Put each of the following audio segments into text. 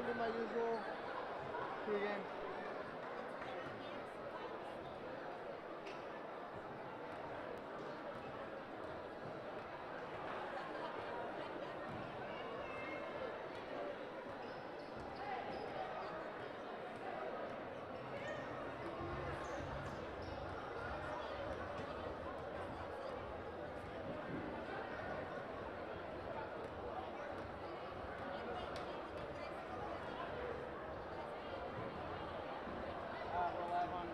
do my usual pregame. We're live on the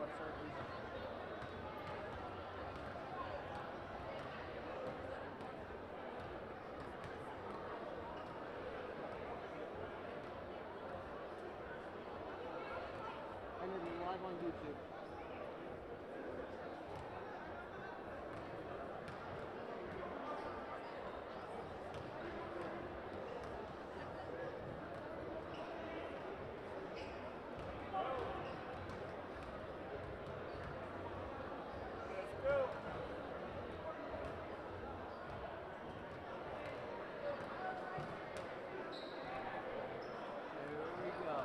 website, please. And then live on YouTube. Here we go.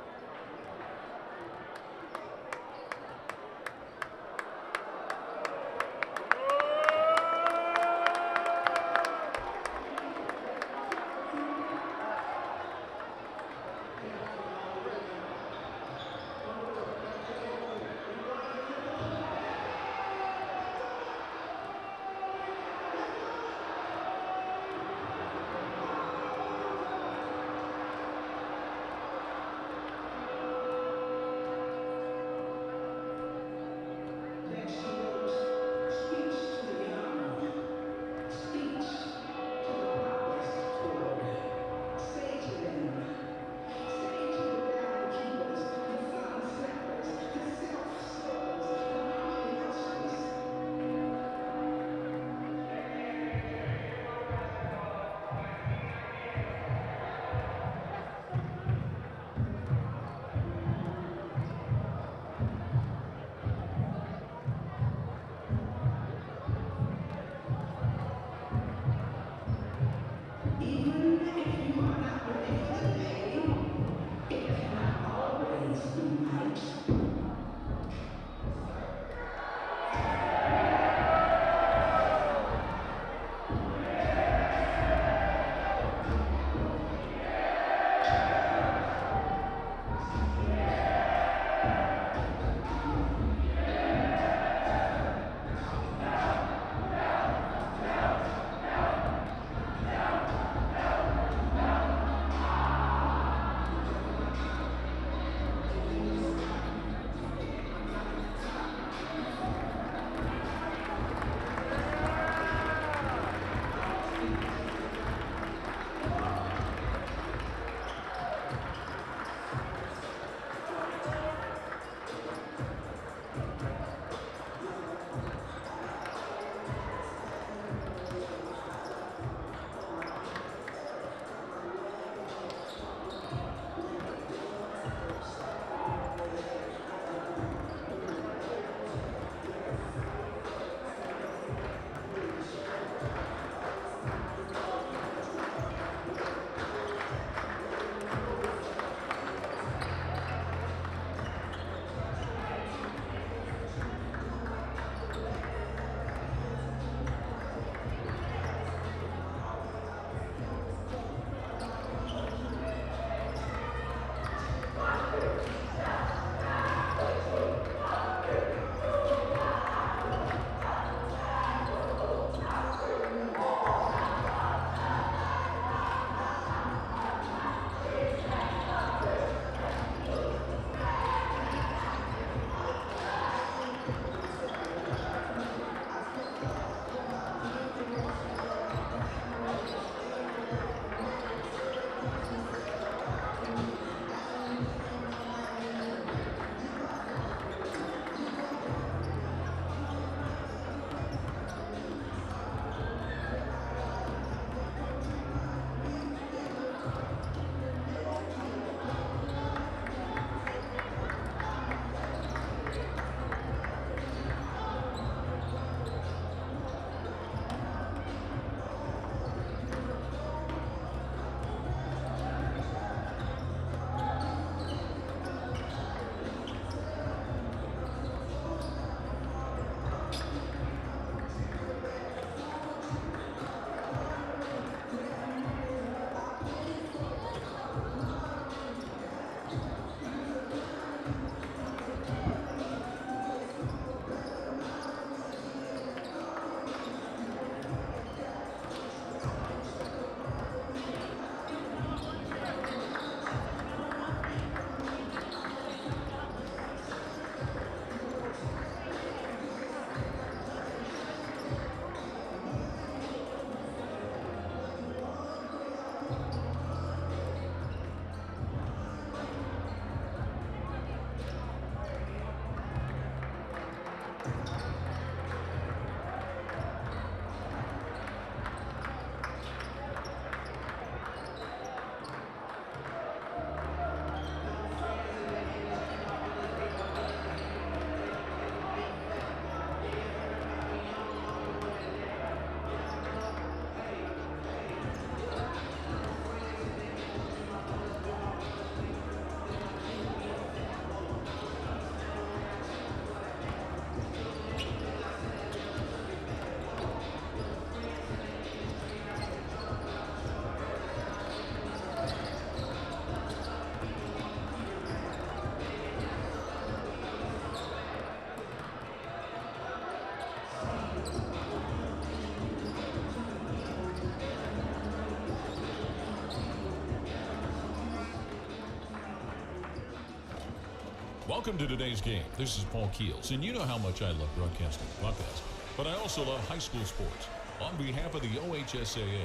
Welcome to today's game. This is Paul Keels, and you know how much I love broadcasting podcasts, but I also love high school sports. On behalf of the OHSAA,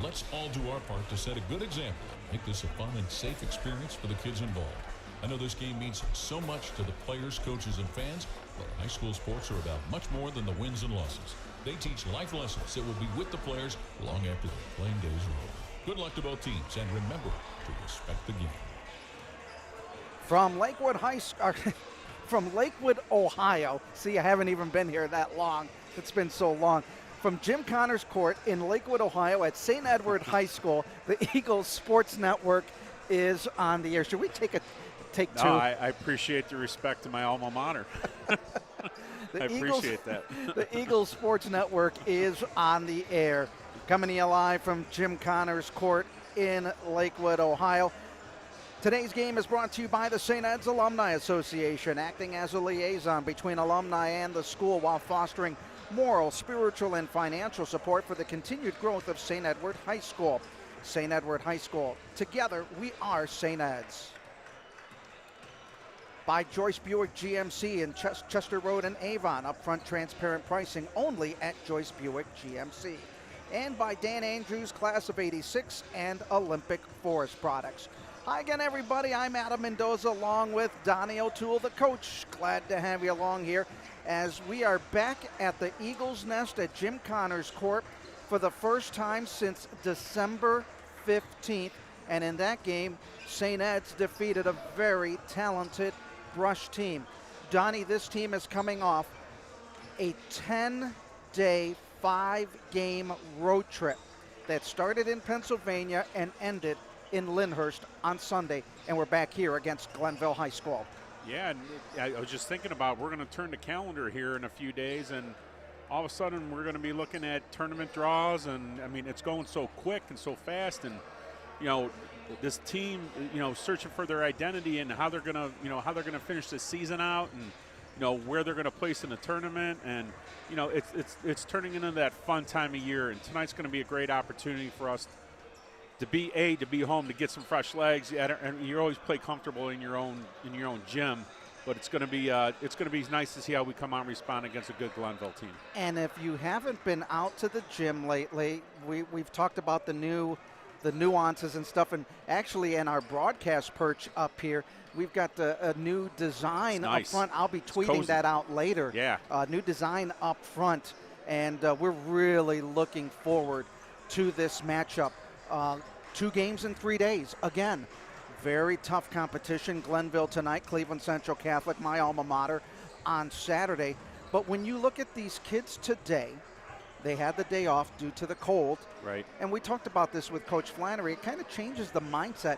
let's all do our part to set a good example and make this a fun and safe experience for the kids involved. I know this game means so much to the players, coaches, and fans, but high school sports are about much more than the wins and losses. They teach life lessons that will be with the players long after their playing days are over. Good luck to both teams, and remember to respect the game. From Lakewood, Ohio. See, I haven't even been here that long. It's been so long. From Jim Connors Court in Lakewood, Ohio at St. Edward High School, the Eagles Sports Network is on the air. Should we take two? No, I appreciate the respect to my alma mater. I appreciate that. The Eagles Sports Network is on the air. Coming to you live from Jim Connors Court in Lakewood, Ohio. Today's game is brought to you by the St. Ed's Alumni Association, acting as a liaison between alumni and the school while fostering moral, spiritual, and financial support for the continued growth of St. Edward High School. St. Edward High School. Together, we are St. Ed's. By Joyce Buick GMC in Chester Road and Avon. Upfront transparent pricing only at Joyce Buick GMC. And by Dan Andrews, Class of '86 and Olympic Forest Products. Hi again, everybody. I'm Adam Mendoza along with Donnie O'Toole, the coach. Glad to have you along here as we are back at the Eagles Nest at Jim Connors Court for the first time since December 15th. And in that game, St. Ed's defeated a very talented Brush team. Donnie, this team is coming off a 10-day, 5-game road trip that started in Pennsylvania and ended in Lyndhurst on Sunday, and we're back here against Glenville High School. Yeah, and I was just thinking about, we're going to turn the calendar here in a few days, and all of a sudden we're going to be looking at tournament draws, and I mean, it's going so quick and so fast, and you know, this team, you know, searching for their identity and how they're going to, you know, how they're going to finish the season out, and you know, where they're going to place in the tournament, and you know, it's turning into that fun time of year, and tonight's going to be a great opportunity for us to be home, to get some fresh legs. And you always play comfortable in your own gym, but it's going to be nice to see how we come out and respond against a good Glenville team. And if you haven't been out to the gym lately, we've talked about the nuances and stuff, and actually in our broadcast perch up here, we've got a new design up front. I'll be tweeting that out later. Yeah, new design up front, and we're really looking forward to this matchup. 2 games in 3 days. Again, very tough competition. Glenville tonight, Cleveland Central Catholic, my alma mater, on Saturday. But when you look at these kids today, they had the day off due to the cold. Right. And we talked about this with Coach Flannery. It kind of changes the mindset.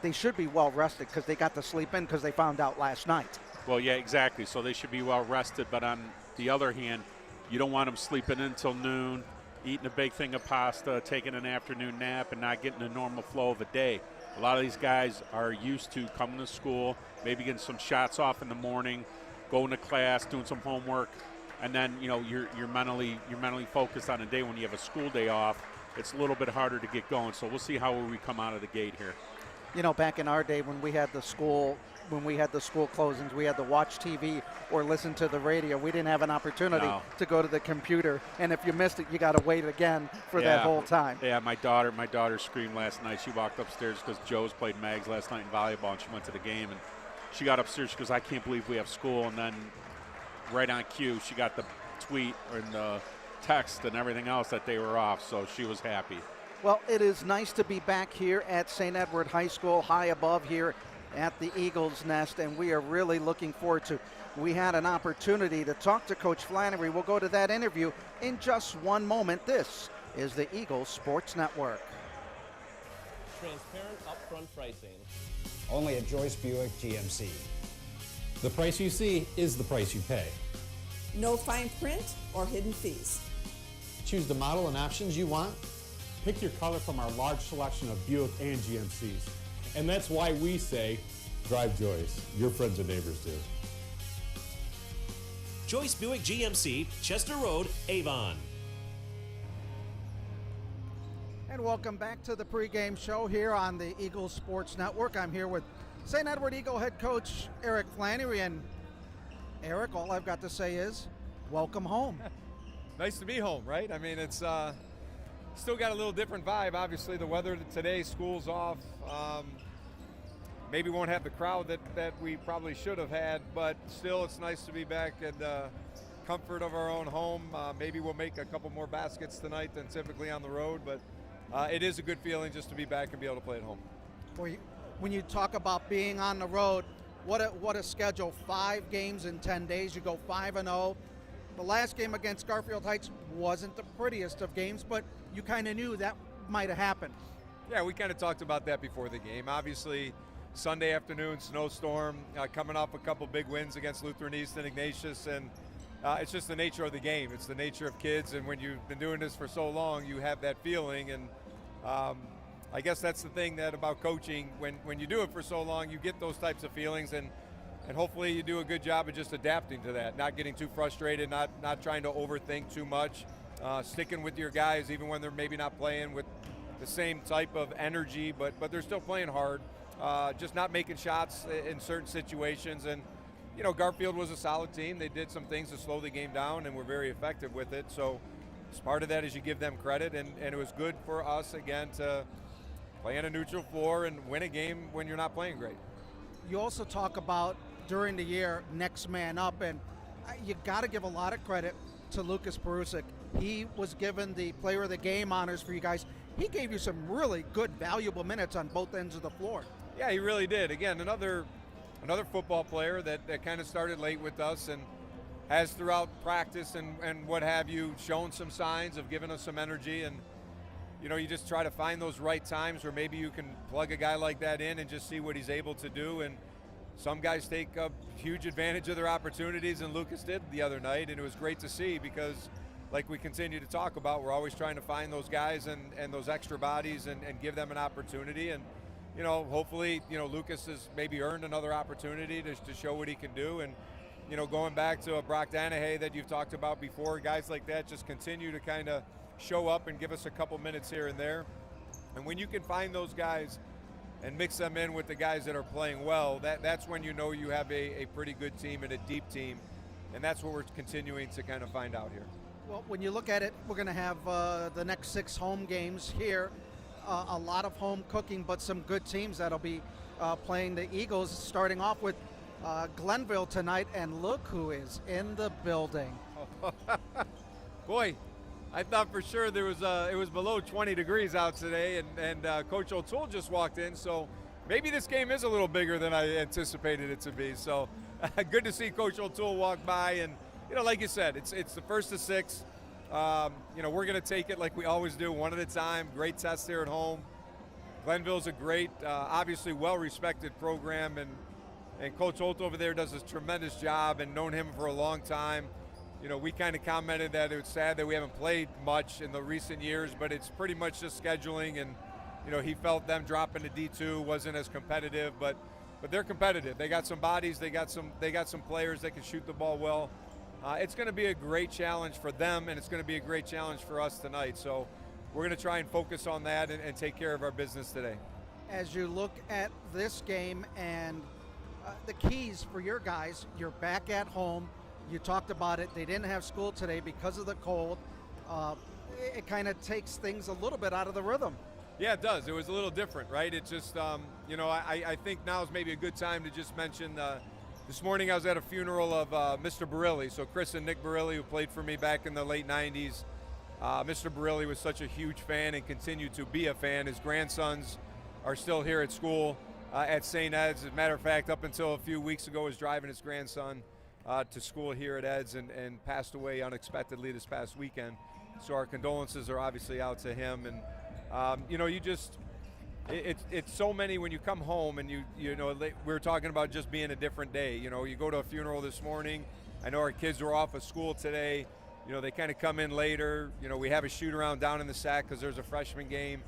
They should be well rested because they got to sleep in because they found out last night. Well, yeah, exactly. So they should be well rested. But on the other hand, you don't want them sleeping in until noon, eating a big thing of pasta, taking an afternoon nap, and not getting the normal flow of a day. A lot of these guys are used to coming to school, maybe getting some shots off in the morning, going to class, doing some homework, and then you know you're mentally focused on a day when you have a school day off. It's a little bit harder to get going. So we'll see how we come out of the gate here. You know, back in our day when we had the school closings, we had to watch TV or listen to the radio. We didn't have an opportunity to go to the computer, and if you missed it, you got to wait again for that whole time. Yeah, my daughter screamed last night. She walked upstairs because Joe's played Mags last night in volleyball, and she went to the game, and she got upstairs. She goes, "I can't believe we have school." And then right on cue, she got the tweet and the text and everything else that they were off, so she was happy. Well, it is nice to be back here at St. Edward High School, high above here at the Eagles Nest, and we are really looking forward to. We had an opportunity to talk to Coach Flannery. We'll go to that interview in just one moment. This is the Eagles Sports Network. Transparent upfront pricing. Only at Joyce Buick GMC. The price you see is the price you pay. No fine print or hidden fees. Choose the model and options you want. Pick your color from our large selection of Buick and GMCs. And that's why we say, drive Joyce. Your friends and neighbors do. Joyce Buick GMC, Chester Road, Avon. And welcome back to the pregame show here on the Eagles Sports Network. I'm here with St. Edward Eagle head coach Eric Flannery. And Eric, all I've got to say is welcome home. Nice to be home, right? I mean, it's still got a little different vibe. Obviously, the weather today, school's off. Maybe won't have the crowd that we probably should have had, but still it's nice to be back at the comfort of our own home. Maybe we'll make a couple more baskets tonight than typically on the road, but it is a good feeling just to be back and be able to play at home. When you talk about being on the road, what a schedule. 5 games in 10 days. You go 5-0. The last game against Garfield Heights wasn't the prettiest of games, but you kind of knew that might have happened. Yeah, we kind of talked about that before the game. Obviously, Sunday afternoon, snowstorm, coming off a couple big wins against Lutheran East and Ignatius, and it's just the nature of the game. It's the nature of kids, and when you've been doing this for so long, you have that feeling, and I guess that's the thing that about coaching. When you do it for so long, you get those types of feelings, and hopefully you do a good job of just adapting to that, not getting too frustrated, not trying to overthink too much, sticking with your guys even when they're maybe not playing with the same type of energy, but they're still playing hard. Just not making shots in certain situations. And, you know, Garfield was a solid team. They did some things to slow the game down and were very effective with it. So as part of that is you give them credit, and it was good for us, again, to play on a neutral floor and win a game when you're not playing great. You also talk about, during the year, next man up, and you got to give a lot of credit to Lucas Perusik. He was given the player of the game honors for you guys. He gave you some really good, valuable minutes on both ends of the floor. Yeah, he really did. Again, another football player that kind of started late with us and has throughout practice and what have you shown some signs of giving us some energy. And, you know, you just try to find those right times where maybe you can plug a guy like that in and just see what he's able to do. And some guys take a huge advantage of their opportunities, and Lucas did the other night, and it was great to see because, like we continue to talk about, we're always trying to find those guys and those extra bodies and give them an opportunity. And, you know, hopefully, you know, Lucas has maybe earned another opportunity to show what he can do. And, you know, going back to Brock Danahay that you've talked about before, guys like that just continue to kind of show up and give us a couple minutes here and there. And when you can find those guys and mix them in with the guys that are playing well, that's when you know you have a pretty good team and a deep team. And that's what we're continuing to kind of find out here. Well, when you look at it, we're going to have the next 6 home games here. A lot of home cooking, but some good teams that'll be playing the Eagles, starting off with Glenville tonight. And look who is in the building. Boy, I thought for sure it was below 20 degrees out today, and Coach O'Toole just walked in, so maybe this game is a little bigger than I anticipated it to be. So good to see Coach O'Toole walk by, and, you know, like you said, it's the first of 6. You know, we're going to take it like we always do, one at a time. Great test here at home. Glenville's a great, obviously well-respected program, and Coach Holt over there does a tremendous job, and known him for a long time. You know, we kind of commented that it was sad that we haven't played much in the recent years, but it's pretty much just scheduling, and, you know, he felt them dropping to D2 wasn't as competitive, but they're competitive. They got some bodies, they got some players that can shoot the ball well. It's going to be a great challenge for them, and it's going to be a great challenge for us tonight. So we're going to try and focus on that and take care of our business today. As you look at this game and the keys for your guys, you're back at home. You talked about it. They didn't have school today because of the cold. It kind of takes things a little bit out of the rhythm. Yeah, it does. It was a little different, right? It just, you know, I think now is maybe a good time to just mention this morning I was at a funeral of Mr. Barilli. So Chris and Nick Barilli, who played for me back in the late 90s. Mr. Barilli was such a huge fan and continued to be a fan. His grandsons are still here at school at St. Ed's. As a matter of fact, up until a few weeks ago, was driving his grandson to school here at Ed's and passed away unexpectedly this past weekend. So our condolences are obviously out to him. And, you know, you just, it's so many when you come home and you know, we were talking about just being a different day. You know, you go to a funeral this morning. I know our kids were off of school today. You know, they kind of come in later. You know, we have a shoot around down in the SAC because there's a freshman game.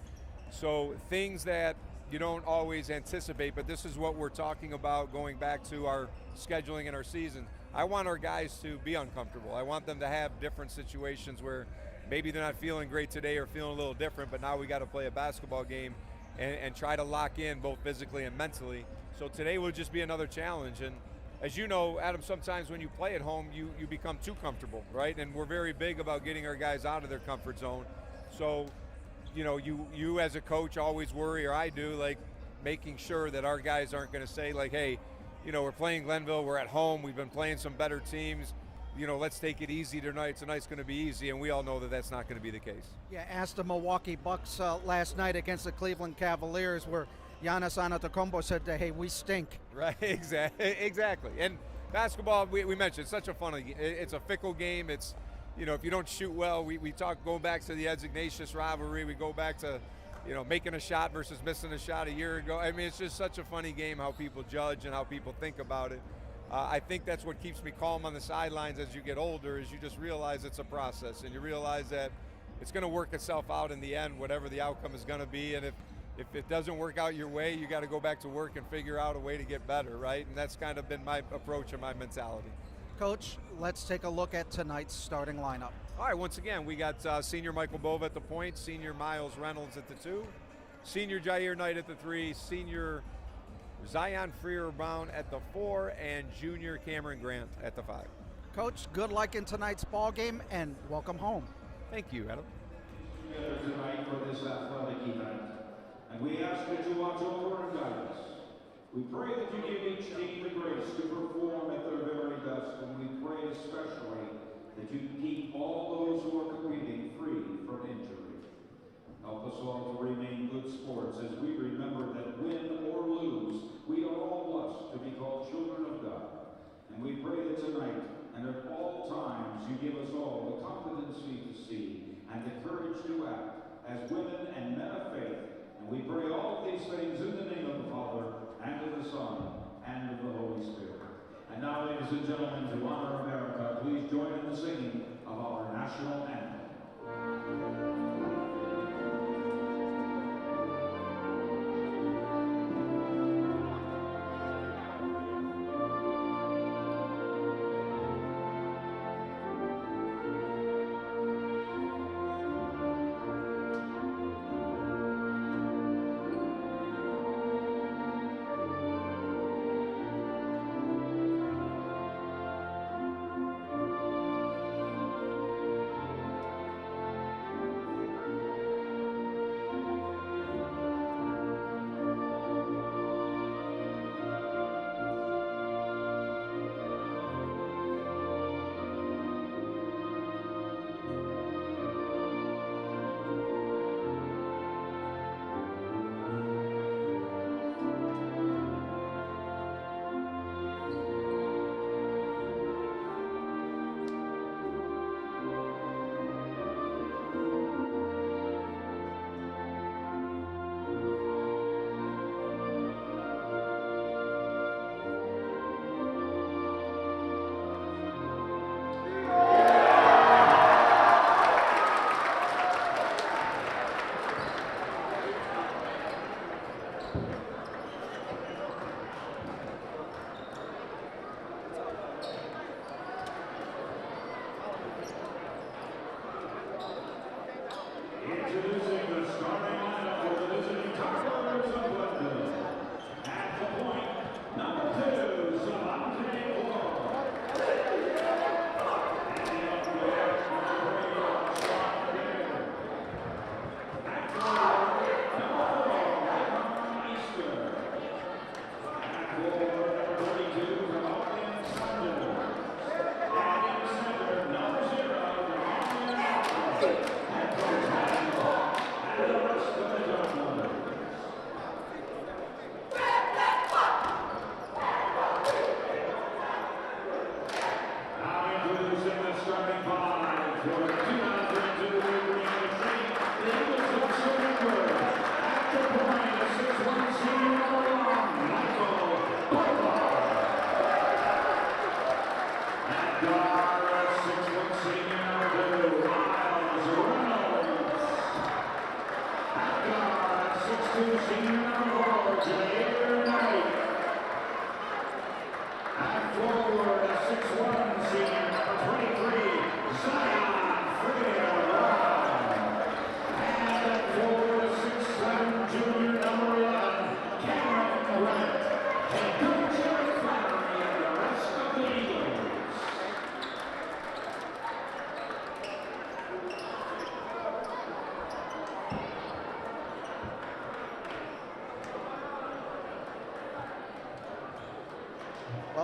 So things that you don't always anticipate, but this is what we're talking about going back to our scheduling and our season. I want our guys to be uncomfortable. I want them to have different situations where maybe they're not feeling great today or feeling a little different, but now we got to play a basketball game and try to lock in both physically and mentally So today will just be another challenge. And as you know, Adam, sometimes when you play at home, you become too comfortable, right? And we're very big about getting our guys out of their comfort zone. So, you know, you as a coach always worry, or I do, like making sure that our guys aren't going to say like, hey, you know, we're playing Glenville, we're at home, we've been playing some better teams, you know, let's take it easy tonight. Tonight's going to be easy, and we all know that that's not going to be the case. Yeah, asked the Milwaukee Bucks last night against the Cleveland Cavaliers, where Giannis Antetokounmpo said, hey, we stink. Right, exactly. And basketball, we mentioned, it's such a fun, it's a fickle game. It's, you know, if you don't shoot well, we talk, going back to the Eds Ignatius rivalry, we go back to, you know, making a shot versus missing a shot a year ago. I mean, it's just such a funny game how people judge and how people think about it. I think that's what keeps me calm on the sidelines as you get older, is you just realize it's a process, and you realize that it's going to work itself out in the end, whatever the outcome is going to be. And if it doesn't work out your way, you got to go back to work and figure out a way to get better, right? And that's kind of been my approach and my mentality. Coach, let's take a look at tonight's starting lineup. All right, once again, we got senior Michael Bova at the point, senior Miles Reynolds at the 2, senior Jair Knight at the 3, senior Zion Freer-Brown at the 4, and junior Cameron Grant at the 5. Coach, good luck in tonight's ball game, and welcome home. Thank you, Adam. Together tonight for this athletic event, and we ask that you watch over and guide us. We pray that you give each team the grace to perform at their very best, and we pray especially that you keep all those who are competing free from injury. Help us all to remain good sports as we remember that win or lose, we are all blessed to be called children of God. And we pray that tonight and at all times you give us all the competency to see and the courage to act as women and men of faith. And we pray all of these things in the name of the Father, and of the Son, and of the Holy Spirit. And now, ladies and gentlemen, to honor America, please join in the singing of our national anthem.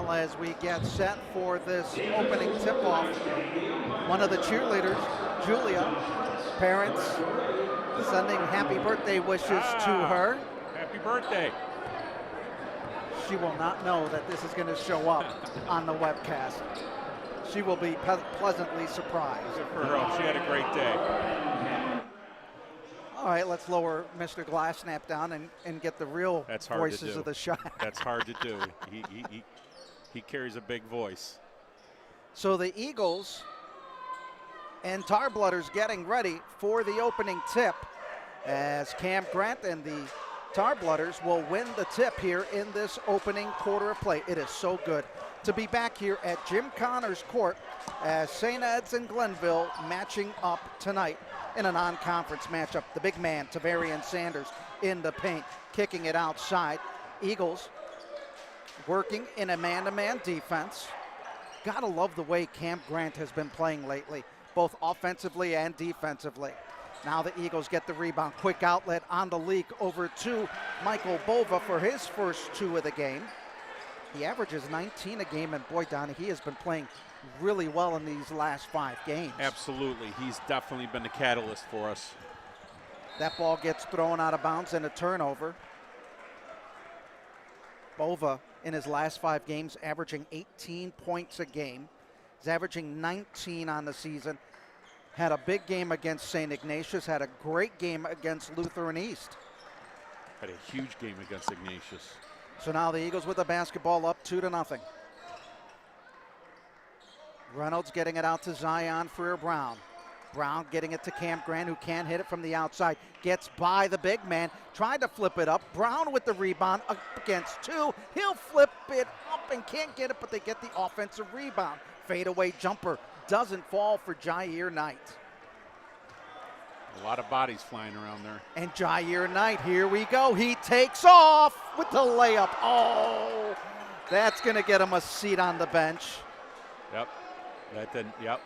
Well, as we get set for this opening tip-off, one of the cheerleaders, Julia, parents sending happy birthday wishes to her. Happy birthday. She will not know that this is going to show up on the webcast. She will be pleasantly surprised. Good for her. She had a great day. All right, let's lower Mr. Glassnap down and get the real voices of the shot. That's hard to do. He carries a big voice. So the Eagles and Tarblooders getting ready for the opening tip as Cam Grant and the Tarblooders will win the tip here in this opening quarter of play. It is so good to be back here at Jim Connors Court as St. Ed's and Glenville matching up tonight in a non-conference matchup. The big man, Tavarian Sanders, in the paint, kicking it outside. Eagles working in a man-to-man defense. Gotta love the way Cam Grant has been playing lately, both offensively and defensively. Now the Eagles get the rebound. Quick outlet on the leak over to Michael Bova for his first 2 of the game. He averages 19 a game, and boy, Donnie, he has been playing really well in these last 5 games. Absolutely. He's definitely been the catalyst for us. That ball gets thrown out of bounds and a turnover. Bova in his last 5 games averaging 18 points a game. He's averaging 19 on the season. Had a big game against St. Ignatius, had a great game against Lutheran East. Had a huge game against Ignatius. So now the Eagles with the basketball up 2-0. Reynolds getting it out to Zion Freer-Brown. Brown getting it to Cam Grant, who can't hit it from the outside. Gets by the big man, tried to flip it up. Brown with the rebound up against 2. He'll flip it up and can't get it, but they get the offensive rebound. Fadeaway jumper doesn't fall for Jair Knight. A lot of bodies flying around there. And Jair Knight, here we go. He takes off with the layup. Oh, that's going to get him a seat on the bench. Yep. That didn't, yep.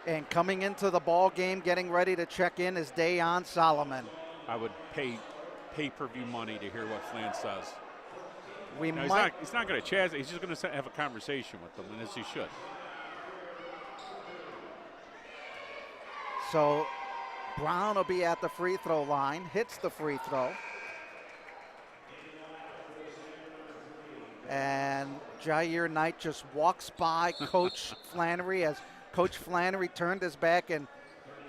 And coming into the ball game, getting ready to check in is Dayon Solomon. I would pay pay-per-view money to hear what Flan says. He's not going to chat. He's just going to have a conversation with them, and as he should. So Brown will be at the free throw line, hits the free throw. And Jair Knight just walks by Coach Flannery as Coach Flannery turned his back. And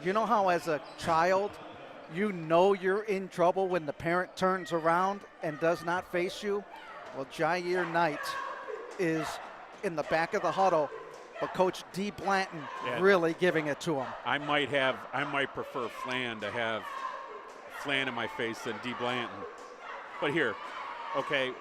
you know how as a child, you know you're in trouble when the parent turns around and does not face you? Well, Jair Knight is in the back of the huddle, but Coach D. Blanton really giving it to him. I might prefer Flan to have Flan in my face than D. Blanton. But here, okay,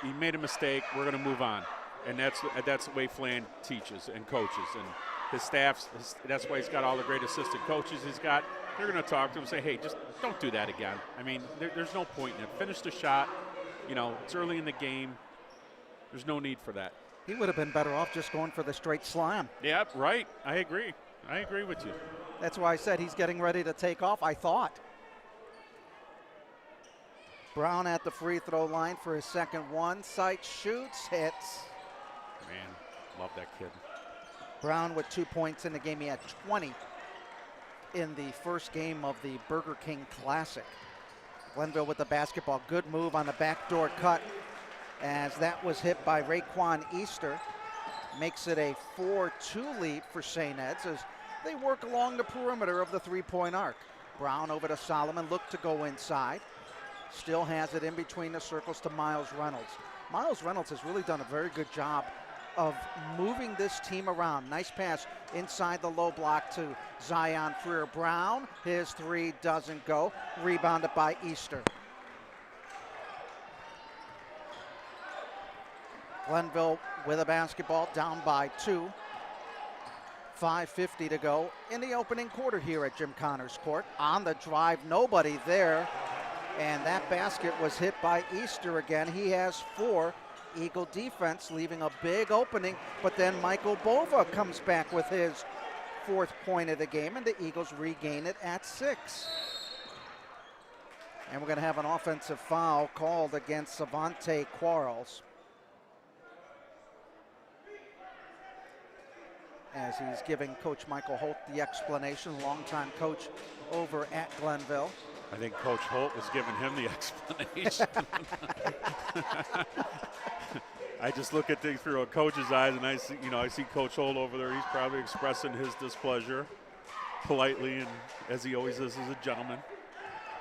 he made a mistake. We're going to move on. And that's the way Flan teaches and coaches. And his staff, that's why he's got all the great assistant coaches he's got. They're going to talk to him and say, hey, just don't do that again. I mean, there's no point in it. Finish the shot. You know, it's early in the game. There's no need for that. He would have been better off just going for the straight slam. Yeah, right. I agree. I agree with you. That's why I said he's getting ready to take off, I thought. Brown at the free throw line for his second one. Sight shoots, hits. Man, love that kid. Brown with 2 points in the game. He had 20 in the first game of the Burger King Classic. Glenville with the basketball. Good move on the backdoor cut as that was hit by Raekwon Easter. Makes it a 4-2 lead for St. Ed's as they work along the perimeter of the three-point arc. Brown over to Solomon, look to go inside. Still has it in between the circles to Miles Reynolds. Miles Reynolds has really done a very good job of moving this team around. Nice pass inside the low block to Zion Freer-Brown. His three doesn't go. Rebounded by Easter. Glenville with a basketball, down by 2. 5:50 to go in the opening quarter here at Jim Connors Court. On the drive, nobody there. And that basket was hit by Easter again. He has 4. Eagle defense leaving a big opening, but then Michael Bova comes back with his 4th point of the game, and the Eagles regain it at 6. And we're going to have an offensive foul called against Savante Quarles, as he's giving Coach Michael Holt the explanation, longtime coach over at Glenville. I think Coach Holt was giving him the explanation. I just look at things through a coach's eyes, and I see Coach Holt over there. He's probably expressing his displeasure politely, and as he always is as a gentleman.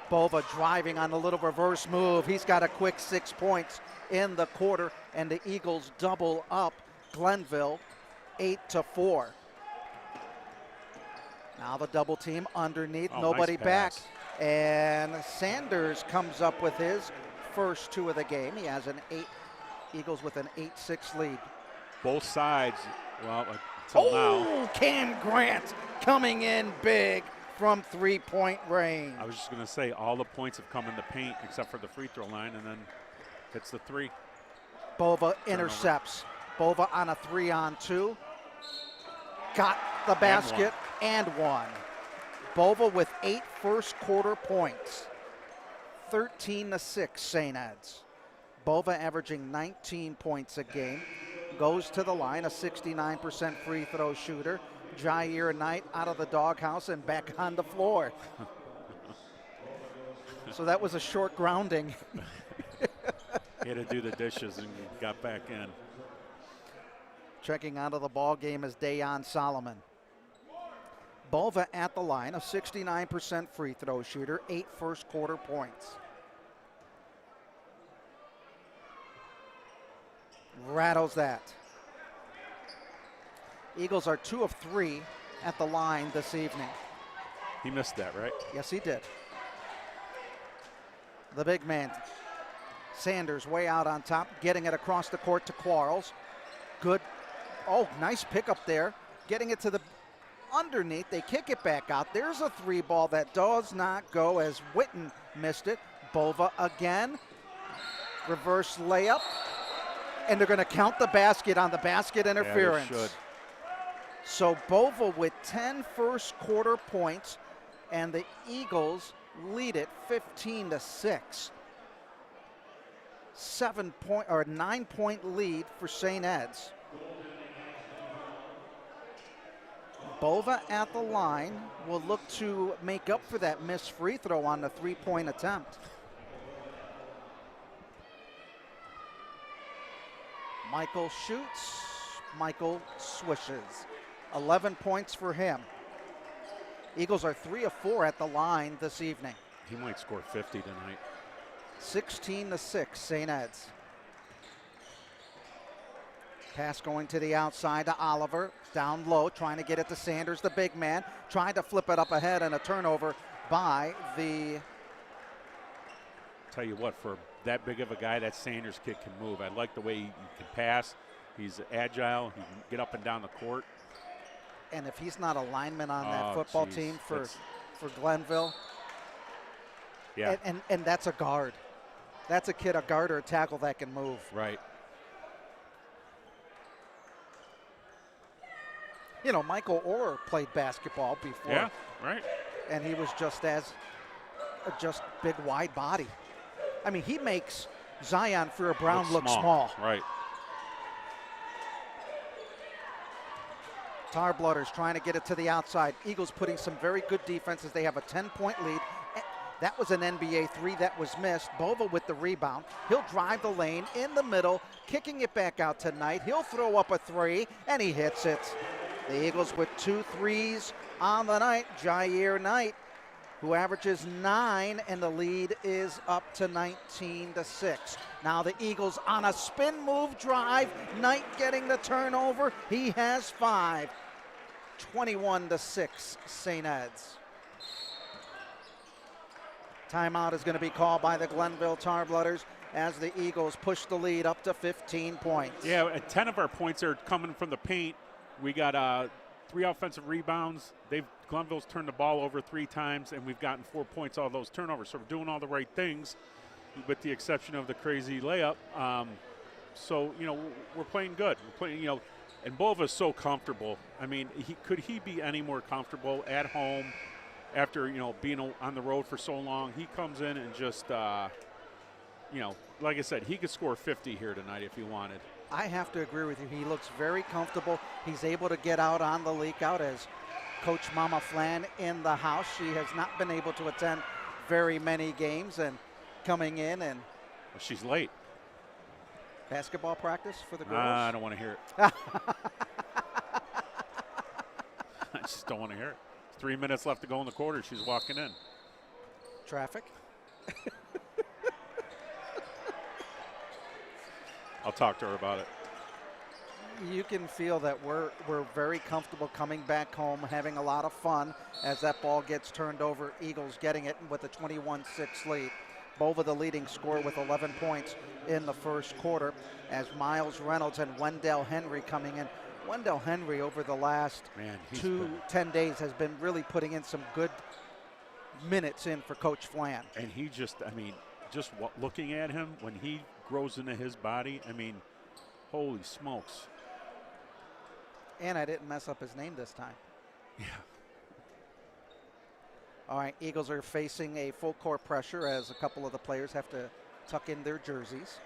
Bova driving on the little reverse move. He's got a quick 6 points in the quarter, and the Eagles double up Glenville 8-4. Now the double team underneath, nobody nice back. pass. And Sanders comes up with his first 2 of the game. He has Eagles with an 8-6 lead. Both sides, well, until now. Cam Grant coming in big from 3-point range. I was just going to say, all the points have come in the paint except for the free throw line, and then hits the 3. Bova intercepts. Bova on a 3-on-2. Got the basket and one. Bova with 8 first quarter points. 13-6 St. Ed's. Bova averaging 19 points a game. Goes to the line, a 69% free throw shooter. Jair Knight out of the doghouse and back on the floor. So that was a short grounding. He had to do the dishes and got back in. Checking out of the ball game is Dayon Solomon. Bova at the line, a 69% free throw shooter, 8 first quarter points. Rattles that. Eagles are 2 of 3 at the line this evening. He missed that, right? Yes, he did. The big man, Sanders, way out on top, getting it across the court to Quarles. Good. Oh, nice pickup there. Getting it to the underneath. They kick it back out. There's a 3 ball that does not go as Witten missed it. Bova again. Reverse layup. And they're going to count the basket on the basket interference. Yeah, they should. So Bova with 10 first quarter points, and the Eagles lead it 15-6. 9-point lead for St. Ed's. Bova at the line will look to make up for that missed free throw on the 3-point attempt. Michael shoots, Michael swishes. 11 points for him. Eagles are 3 of 4 at the line this evening. He might score 50 tonight. 16-6 St. Ed's. Pass going to the outside to Oliver. Down low, trying to get it to Sanders, the big man. Trying to flip it up ahead, and a turnover by the... Tell you what, for that big of a guy, that Sanders kid can move. I like the way he can pass. He's agile. He can get up and down the court. And if he's not a lineman on that football team for Glenville, yeah, and that's a guard. That's a kid, a guard or a tackle that can move. Right. You know, Michael Orr played basketball before. Yeah, right. And he was just big, wide body. I mean, he makes Zion Freer-Brown look small. Right. Tarblooders trying to get it to the outside. Eagles putting some very good defenses. They have a 10-point lead. That was an NBA 3 that was missed. Bova with the rebound. He'll drive the lane in the middle, kicking it back out tonight. He'll throw up a 3, and he hits it. The Eagles with 2 threes on the night. Jair Knight, who averages 9, and the lead is up to 19-6. Now the Eagles on a spin move drive. Knight getting the turnover. He has 5. 21-6 St. Ed's. Timeout is going to be called by the Glenville Tarblooders as the Eagles push the lead up to 15 points. Yeah, 10 of our points are coming from the paint. We got 3 offensive rebounds. Glenville's turned the ball over 3 times, and we've gotten 4 points all those turnovers. So we're doing all the right things, with the exception of the crazy layup. So, you know, we're playing good. We're playing, you know, and Bova's so comfortable. I mean, could he be any more comfortable at home after, being on the road for so long, he comes in and just, like I said, he could score 50 here tonight if he wanted. I have to agree with you. He looks very comfortable. He's able to get out on the leak out as Coach Mama Flan in the house. She has not been able to attend very many games, and coming in and she's late. Basketball practice for the girls? I don't want to hear it. I just don't want to hear it. 3 minutes left to go in the quarter. She's walking in. Traffic? I'll talk to her about it. You can feel that we're very comfortable coming back home, having a lot of fun as that ball gets turned over. Eagles getting it with a 21-6 lead. Bova the leading scorer with 11 points in the first quarter as Miles Reynolds and Wendell Henry coming in. Wendell Henry over the last 10 days has been really putting in some good minutes in for Coach Flan. And he just looking at him when he grows into his body, holy smokes. And I didn't mess up his name this time. Yeah. All right, Eagles are facing a full court pressure as a couple of the players have to tuck in their jerseys.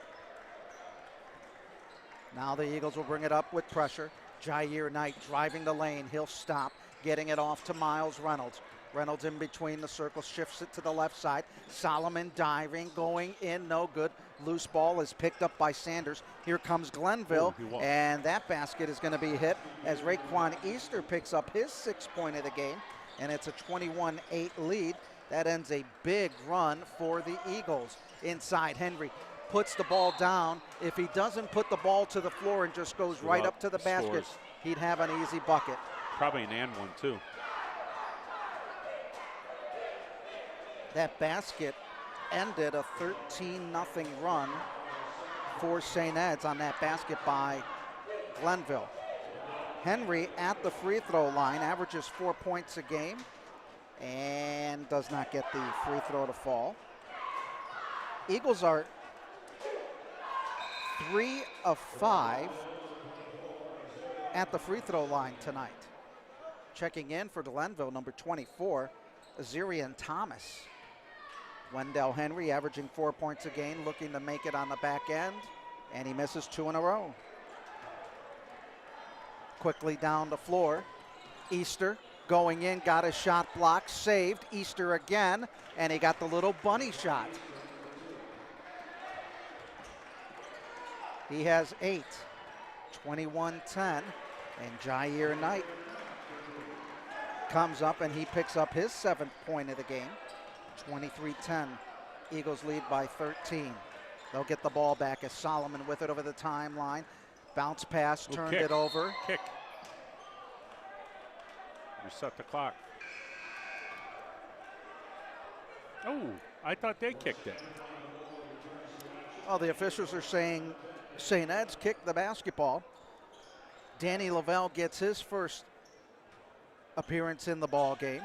Now the Eagles will bring it up with pressure. Jair Knight driving the lane. He'll stop, getting it off to Miles Reynolds. Reynolds in between the circles, shifts it to the left side. Solomon diving, going in, no good. Loose ball is picked up by Sanders. Here comes Glenville, and that basket is going to be hit as Raekwon Easter picks up his 6th point of the game, and it's a 21-8 lead. That ends a big run for the Eagles. Inside, Henry puts the ball down. If he doesn't put the ball to the floor and just goes right up to the basket, he'd have an easy bucket. Probably an and one, too. That basket ended a 13-0 run for St. Ed's on that basket by Glenville. Henry at the free throw line averages 4 points a game and does not get the free throw to fall. Eagles are 3 of 5 at the free throw line tonight. Checking in for Glenville, number 24, Azarian Thomas. Wendell Henry averaging 4 points a game, looking to make it on the back end, and he misses 2 in a row. Quickly down the floor, Easter going in, got a shot blocked, saved. Easter again, and he got the little bunny shot. He has 8, 21-10, and Jair Knight comes up and he picks up his 7th point of the game. 23-10. Eagles lead by 13. They'll get the ball back as Solomon with it over the timeline. Bounce pass, turned it over. Kick. Reset the clock. Oh, I thought they kicked it. Oh, the officials are saying St. Ed's kicked the basketball. Danny Lavelle gets his first appearance in the ball game.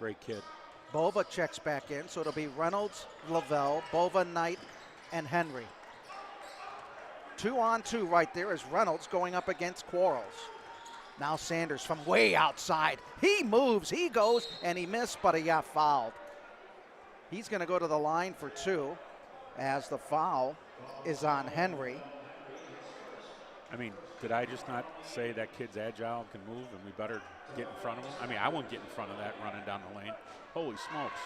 Great kid. Bova checks back in, so it'll be Reynolds, Lavelle, Bova, Knight, and Henry. 2-on-2 right there as Reynolds going up against Quarles. Now Sanders from way outside. He moves, he goes, and he missed, but he got fouled. He's going to go to the line for 2 as the foul is on Henry. Did I just not say that kid's agile and can move and we better get in front of him? I won't get in front of that running down the lane. Holy smokes.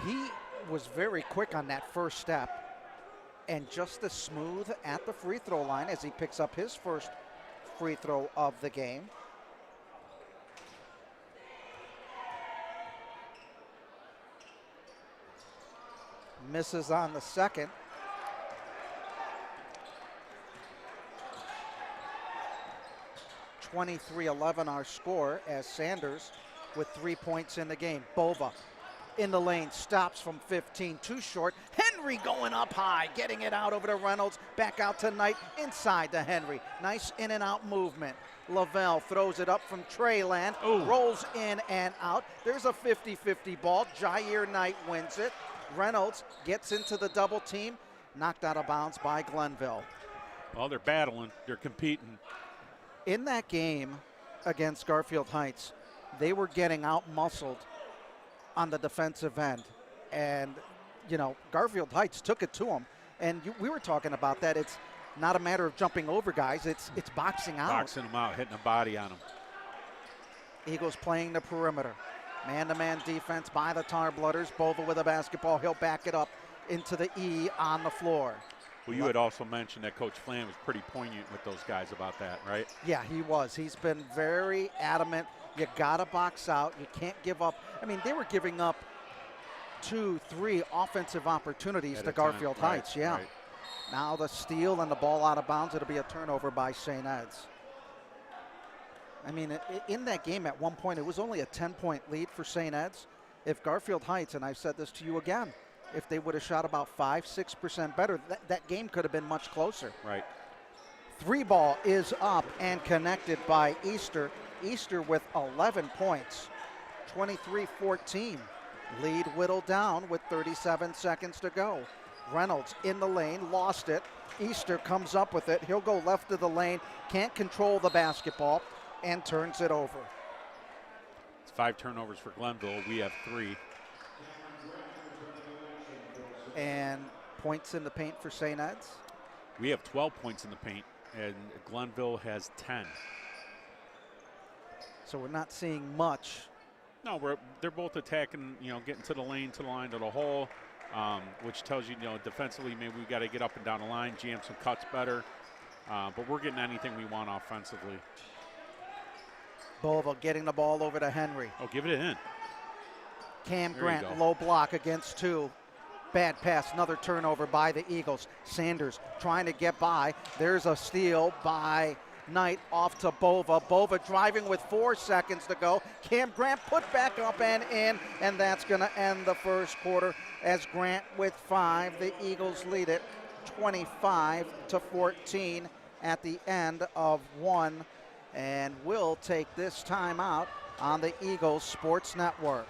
He was very quick on that first step and just as smooth at the free throw line as he picks up his first free throw of the game. Misses on the second. (23-11) our score as Sanders with 3 points in the game. Bova in the lane, stops from 15, too short. Henry going up high, getting it out over to Reynolds, back out to Knight, inside to Henry. Nice in and out movement. Lavelle throws it up from Treyland, rolls in and out. There's a 50-50 ball. Jair Knight wins it. Reynolds gets into the double team, knocked out of bounds by Glenville. Well, they're battling, they're competing. In that game against Garfield Heights, they were getting out-muscled on the defensive end. And, you know, Garfield Heights took it to him. And we were talking about that. It's not a matter of jumping over guys. It's boxing out. Boxing them out, hitting a body on them. Eagles playing the perimeter. Man-to-man defense by the Tar Blooders. Bova with a basketball. He'll back it up into the E on the floor. Well, you had also mentioned that Coach Flan was pretty poignant with those guys about that, right? Yeah, he was. He's been very adamant. You got to box out. You can't give up. I mean, they were giving up 2-3 offensive opportunities to Garfield Heights. Yeah. Right. Now the steal and the ball out of bounds. It'll be a turnover by St. Ed's. I mean, in that game at one point, it was only a 10-point lead for St. Ed's. If Garfield Heights, and I've said this to you again, if they would have shot about 5-6% better, that game could have been much closer. Right. 3 ball is up and connected by Easter. Easter with 11 points, 23-14. Lead whittled down with 37 seconds to go. Reynolds in the lane, lost it. Easter comes up with it. He'll go left of the lane, can't control the basketball, and turns it over. It's 5 turnovers for Glenville. We have 3. And points in the paint for St. Ed's? We have 12 points in the paint, and Glenville has 10. So we're not seeing much. No, they're both attacking, you know, getting to the lane, to the line, to the hole, which tells you, you know, defensively maybe we got to get up and down the line, jam some cuts better. But we're getting anything we want offensively. Bova getting the ball over to Henry. Oh, give it in. Cam Grant, low block against 2. Bad pass, another turnover by the Eagles. Sanders trying to get by. There's a steal by Knight off to Bova. Bova driving with 4 seconds to go. Cam Grant put back up and in, and that's going to end the first quarter as Grant with 5. The Eagles lead it 25-14 at the end of 1, and will take this time out on the Eagles Sports Network.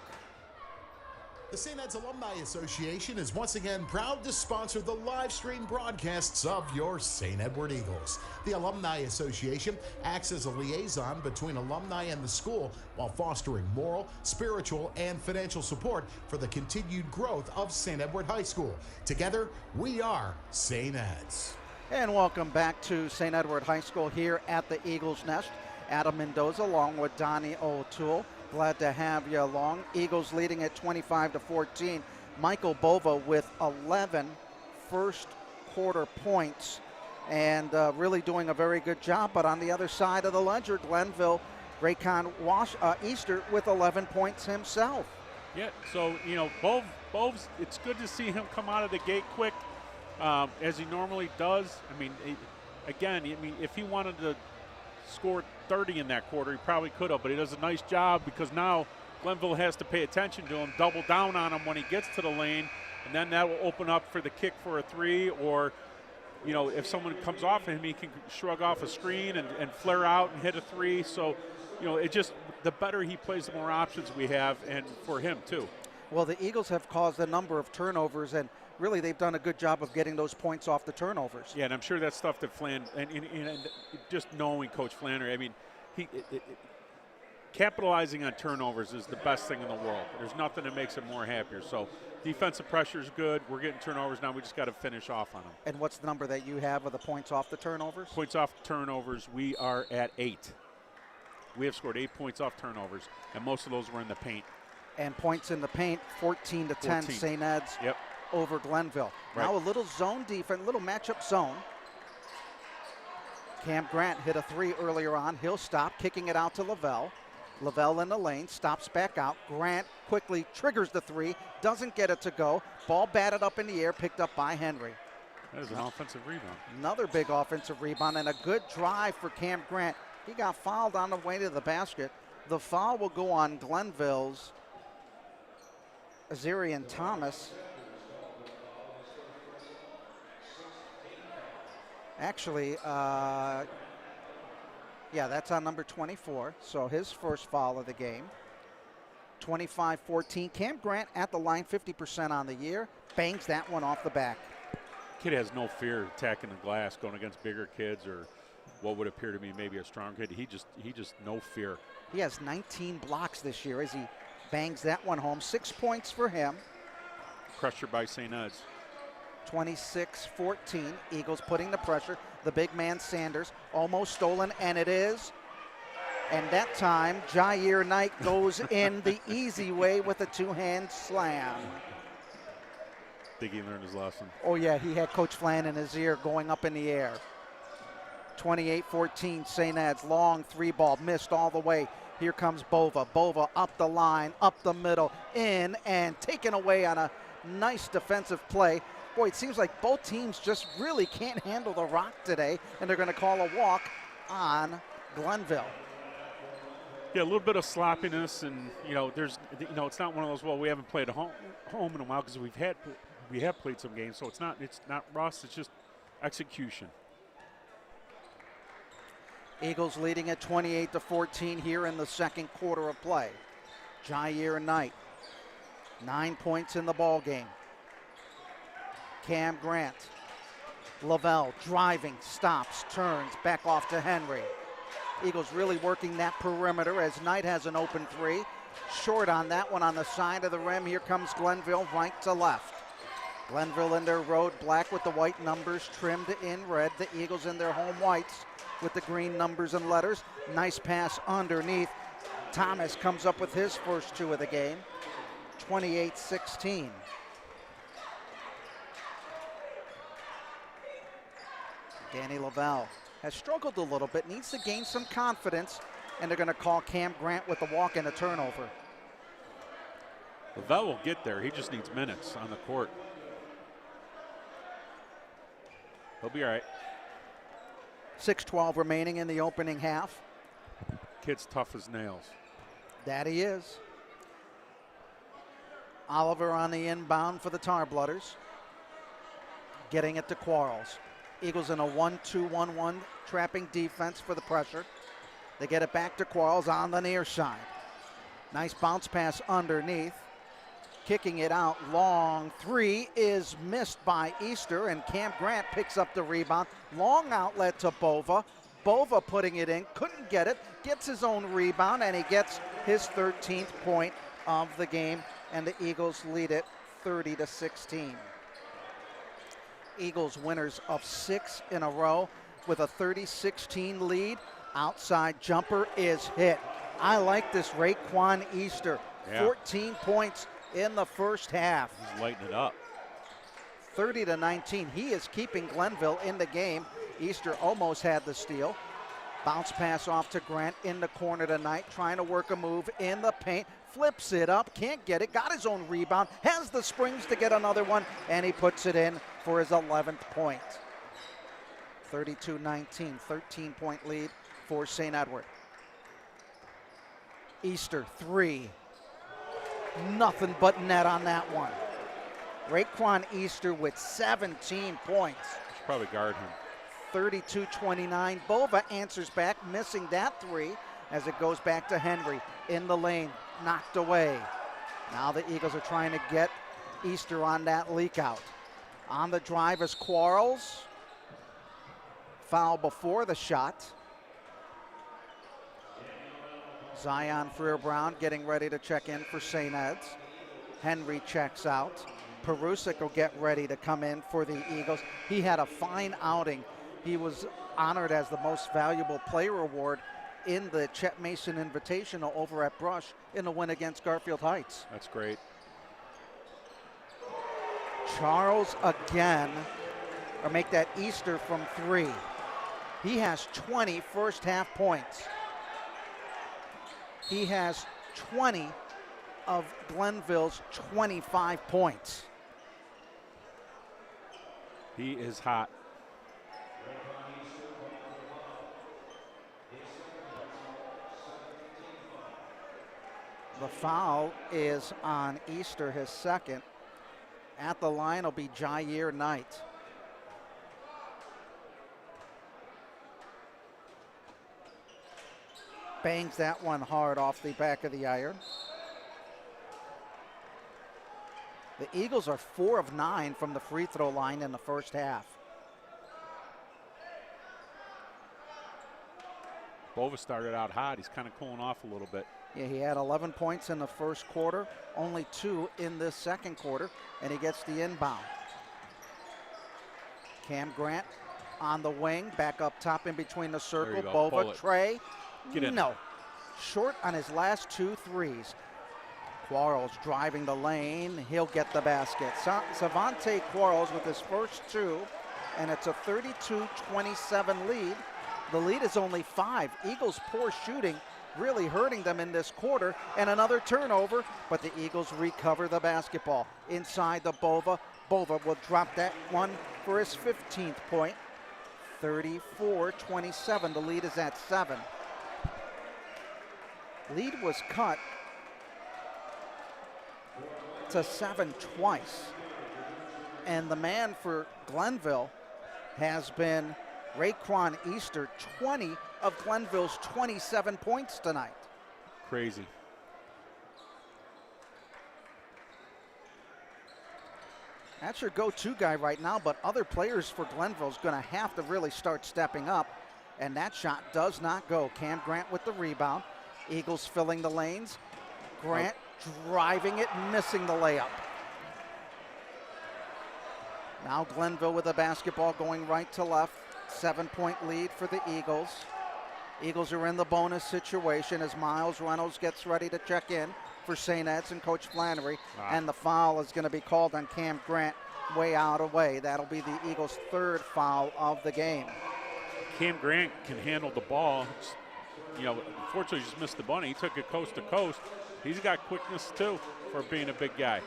The St. Ed's Alumni Association is once again proud to sponsor the live stream broadcasts of your St. Edward Eagles. The Alumni Association acts as a liaison between alumni and the school while fostering moral, spiritual, and financial support for the continued growth of St. Edward High School. Together, we are St. Ed's. And welcome back to St. Edward High School here at the Eagles Nest. Adam Mendoza along with Donnie O'Toole. Glad to have you along. Eagles leading at 25-14. Michael Bova with 11 first quarter points and really doing a very good job. But on the other side of the ledger, Glenville, Raycon Easter with 11 points himself. Yeah, so, you know, Bove's, it's good to see him come out of the gate quick as he normally does. I mean, if he wanted to score 30 in that quarter, he probably could have, but he does a nice job because now Glenville has to pay attention to him, double down on him when he gets to the lane, and then that will open up for the kick for a 3, or, you know, if someone comes off of him, he can shrug off a screen and flare out and hit a 3. So, you know, it just, the better he plays, the more options we have, and for him too. Well, the Eagles have caused a number of turnovers, and really they've done a good job of getting those points off the turnovers. Yeah, and I'm sure that's stuff that Flan, and just knowing Coach Flannery, I mean, capitalizing on turnovers is the best thing in the world. There's nothing that makes him more happier. So defensive pressure is good. We're getting turnovers now. We just got to finish off on them. And what's the number that you have of the points off the turnovers? Points off turnovers, we are at 8. We have scored 8 points off turnovers, and most of those were in the paint. And points in the paint, 14-10, St. Ed's over Glenville. Right. Now a little zone defense, little matchup zone. Cam Grant hit a 3 earlier on. He'll stop, kicking it out to Lavelle. Lavelle in the lane, stops back out. Grant quickly triggers the 3, doesn't get it to go. Ball batted up in the air, picked up by Henry. That is an offensive rebound. Another big offensive rebound and a good drive for Cam Grant. He got fouled on the way to the basket. The foul will go on Glenville's Azarian Thomas. Actually, yeah, that's on number 24. So his first foul of the game. 25-14. Cam Grant at the line, 50% on the year. Bangs that one off the back. Kid has no fear attacking the glass, going against bigger kids or what would appear to me maybe a strong kid. He just no fear. He has 19 blocks this year as he Bangs that one home. 6 points for him. Pressure by St. Ed's. 26-14. Eagles putting the pressure. The big man Sanders almost stolen, and it is. And that time, Jair Knight goes in the easy way with a two-hand slam. Think he learned his lesson. Oh, yeah, he had Coach Flan in his ear going up in the air. 28-14, St. Ed's. Long three ball, missed all the way. Here comes Bova. Bova up the line, up the middle, in, and taken away on a nice defensive play. Boy, it seems like both teams just really can't handle the rock today, and they're going to call a walk on Glenville. Yeah, a little bit of sloppiness, and there's, it's not one of those. Well, we haven't played home in a while because we have played some games, so it's not rust. It's just execution. Eagles leading at 28-14 here in the second quarter of play. Jair Knight, 9 points in the ball game. Cam Grant, Lavelle driving, stops, turns, back off to Henry. Eagles really working that perimeter as Knight has an open three. Short on that one on the side of the rim. Here comes Glenville right to left. Glenville in their road black with the white numbers trimmed in red. The Eagles in their home whites with the green numbers and letters. Nice pass underneath. Thomas comes up with his first two of the game. 28-16. Danny Lavelle has struggled a little bit, needs to gain some confidence, and they're going to call Cam Grant with the walk and a turnover. Lavelle will get there. He just needs minutes on the court. He'll be all right. 6:12 remaining in the opening half. Kid's tough as nails. That he is. Oliver on the inbound for the Tarblooders. Getting it to Quarles. Eagles in a 1-2-1-1 trapping defense for the pressure. They get it back to Quarles on the near side. Nice bounce pass underneath. Kicking it out, long three is missed by Easter, and Cam Grant picks up the rebound. Long outlet to Bova. Bova putting it in, couldn't get it, gets his own rebound, and he gets his 13th point of the game, and the Eagles lead it 30-16. Eagles winners of 6 in a row with a 30-16 lead. Outside jumper is hit. I like this Raekwon Easter. Yeah. 14 points in the first half. He's lighting it up. 30-19. He is keeping Glenville in the game. Easter almost had the steal. Bounce pass off to Grant in the corner tonight, trying to work a move in the paint. Flips it up, can't get it, got his own rebound, has the springs to get another one, and he puts it in for his 11th point. 32-19, 13-point lead for St. Edward. Easter, three. Nothing but net on that one. Raekwon Easter with 17 points. Should probably guard him. 32-29. Bova answers back, missing that three as it goes back to Henry in the lane, knocked away. Now the Eagles are trying to get Easter on that leak out. On the drive is Quarles. Foul before the shot. Zion Freer-Brown getting ready to check in for St. Ed's. Henry checks out. Perusic will get ready to come in for the Eagles. He had a fine outing. He was honored as the most valuable player award in the Chet Mason Invitational over at Brush in the win against Garfield Heights. That's great. Charles again, or make that Easter from three. He has 20 first half points. He has 20 of Glenville's 25 points. He is hot. The foul is on Easter, his second. At the line will be Jair Knight. Bangs that one hard off the back of the iron. The Eagles are 4 of 9 from the free throw line in the first half. Bova started out hot. He's kind of cooling off a little bit. Yeah, he had 11 points in the first quarter, only 2 in this second quarter, and he gets the inbound. Cam Grant on the wing, back up top in between the circle. Bova, Trey, no. Short on his last 2 threes. Quarles driving the lane, he'll get the basket. Savante Quarles with his first 2, and it's a 32-27 lead. The lead is only 5. Eagles' poor shooting really hurting them in this quarter, and another turnover, but the Eagles recover the basketball. Inside the Bova. Bova will drop that one for his 15th point. 34-27, the lead is at 7. Lead was cut to 7 twice. And the man for Glenville has been Raekwon Easter, 20 of Glenville's 27 points tonight. Crazy. That's your go-to guy right now, but other players for Glenville is going to have to really start stepping up, and that shot does not go. Cam Grant with the rebound. Eagles filling the lanes. Grant driving it, missing the layup. Now Glenville with the basketball going right to left. 7-point lead for the Eagles. Eagles are in the bonus situation as Miles Reynolds gets ready to check in for St. Ed's and Coach Flannery. And the foul is going to be called on Cam Grant way out of way. That'll be the Eagles' 3rd foul of the game. Cam Grant can handle the ball. Unfortunately just missed the bunny. He took it coast to coast. He's got quickness too for being a big guy.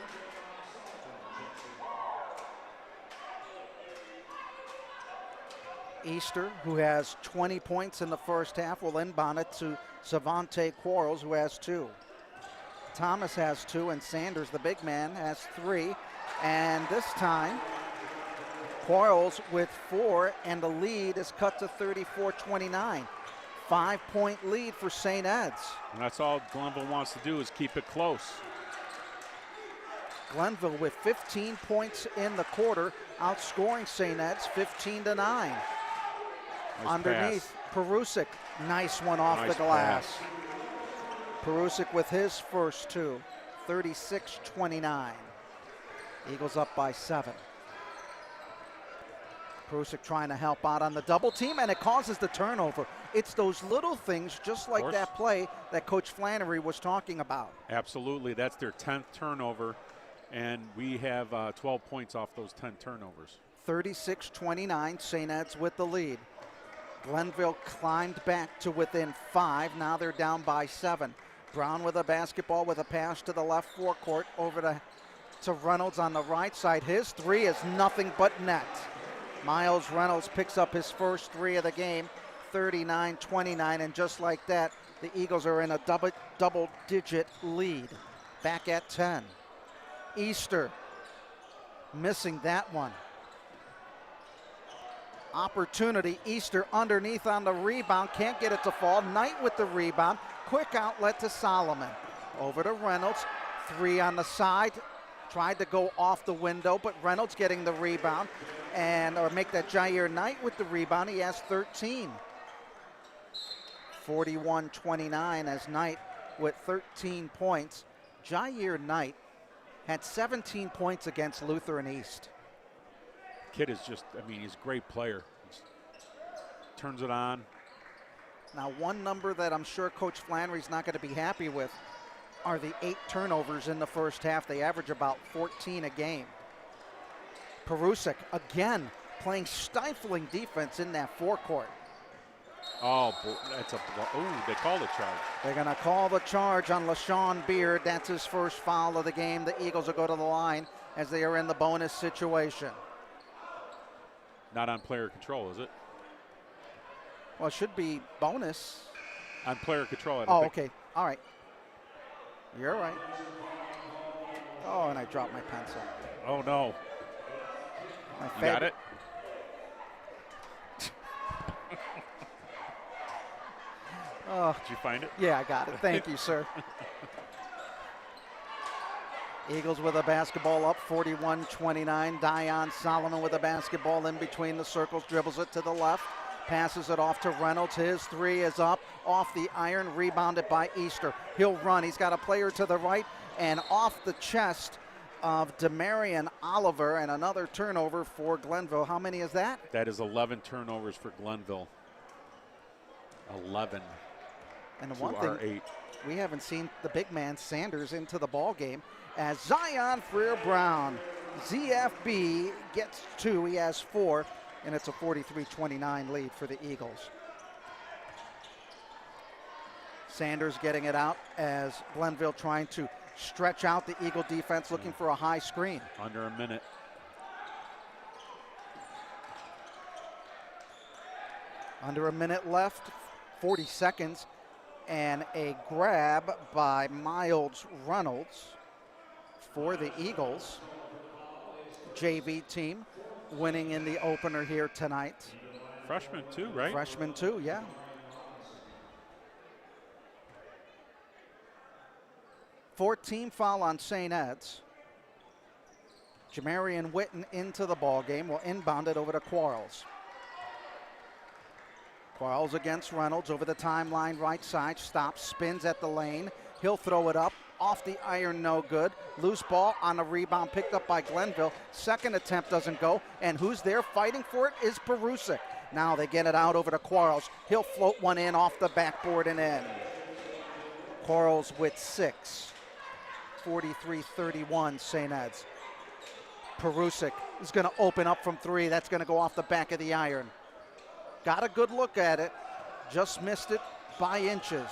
Easter, who has 20 points in the first half, will inbound it to Savante Quarles, who has 2. Thomas has 2, and Sanders, the big man, has 3. And this time, Quarles with 4, and the lead is cut to 34-29. 5-point lead for St. Ed's. And that's all Glenville wants to do is keep it close. Glenville with 15 points in the quarter, outscoring St. Ed's 15-9. Nice underneath, Perusik, nice one off the glass. Perusik with his first 2, 36-29. Eagles up by 7. Perusik trying to help out on the double team, and it causes the turnover. It's those little things, just like that play that Coach Flannery was talking about. Absolutely, that's their 10th turnover, and we have 12 points off those 10 turnovers. 36-29, St. Ed's with the lead. Glenville climbed back to within 5. Now they're down by 7. Brown with a basketball with a pass to the left forecourt over to Reynolds on the right side. His 3 is nothing but net. Miles Reynolds picks up his first 3 of the game, 39-29, and just like that, the Eagles are in a double-digit lead. Back at 10. Easter missing that one. Opportunity, Easter underneath on the rebound, can't get it to fall. Knight with the rebound, quick outlet to Solomon. Over to Reynolds, 3 on the side, tried to go off the window, but Reynolds getting the rebound, or make that Jair Knight with the rebound. He has 13. 41-29 as Knight with 13 points. Jair Knight had 17 points against Lutheran East. Kid is just, he's a great player. Turns it on. Now, one number that I'm sure Coach Flannery's not going to be happy with are the 8 turnovers in the first half. They average about 14 a game. Perusik, again, playing stifling defense in that forecourt. Oh, they called a charge. They're going to call the charge on LaShawn Beard. That's his first foul of the game. The Eagles will go to the line as they are in the bonus situation. Not on player control, is it? Well, it should be bonus. On player control. Okay. All right. You're right. Oh, and I dropped my pencil. Oh, no. You got it? Oh. Did you find it? Yeah, I got it. Thank you, sir. Eagles with a basketball up 41-29. Dion Solomon with a basketball in between the circles, dribbles it to the left. Passes it off to Reynolds. His three is up, off the iron, rebounded by Easter. He'll run. He's got a player to the right, and off the chest of Demarion Oliver, and another turnover for Glenville. How many is that? That is 11 turnovers for Glenville. 11. And the one thing, 8. we haven't seen the big man Sanders into the ball game as Zion Freer-Brown. ZFB gets 2. He has 4, and it's a 43-29 lead for the Eagles. Sanders getting it out as Glenville trying to stretch out the Eagle defense, looking for a high screen. Under a minute. Under a minute left, 40 seconds, and a grab by Miles Reynolds for the Eagles. JV team winning in the opener here tonight. Freshman too, right? Freshman too, yeah. Fourth-team foul on St. Ed's. Jamarian Witten into the ball game. Will inbound it over to Quarles. Quarles against Reynolds over the timeline, right side. Stops, spins at the lane. He'll throw it up. Off the iron, no good. Loose ball on the rebound, picked up by Glenville. Second attempt doesn't go. And who's there fighting for it is Perusic. Now they get it out over to Quarles. He'll float one in off the backboard and in. Quarles with 6. 43-31 St. Ed's. Perusic is going to open up from 3. That's going to go off the back of the iron. Got a good look at it. Just missed it by inches.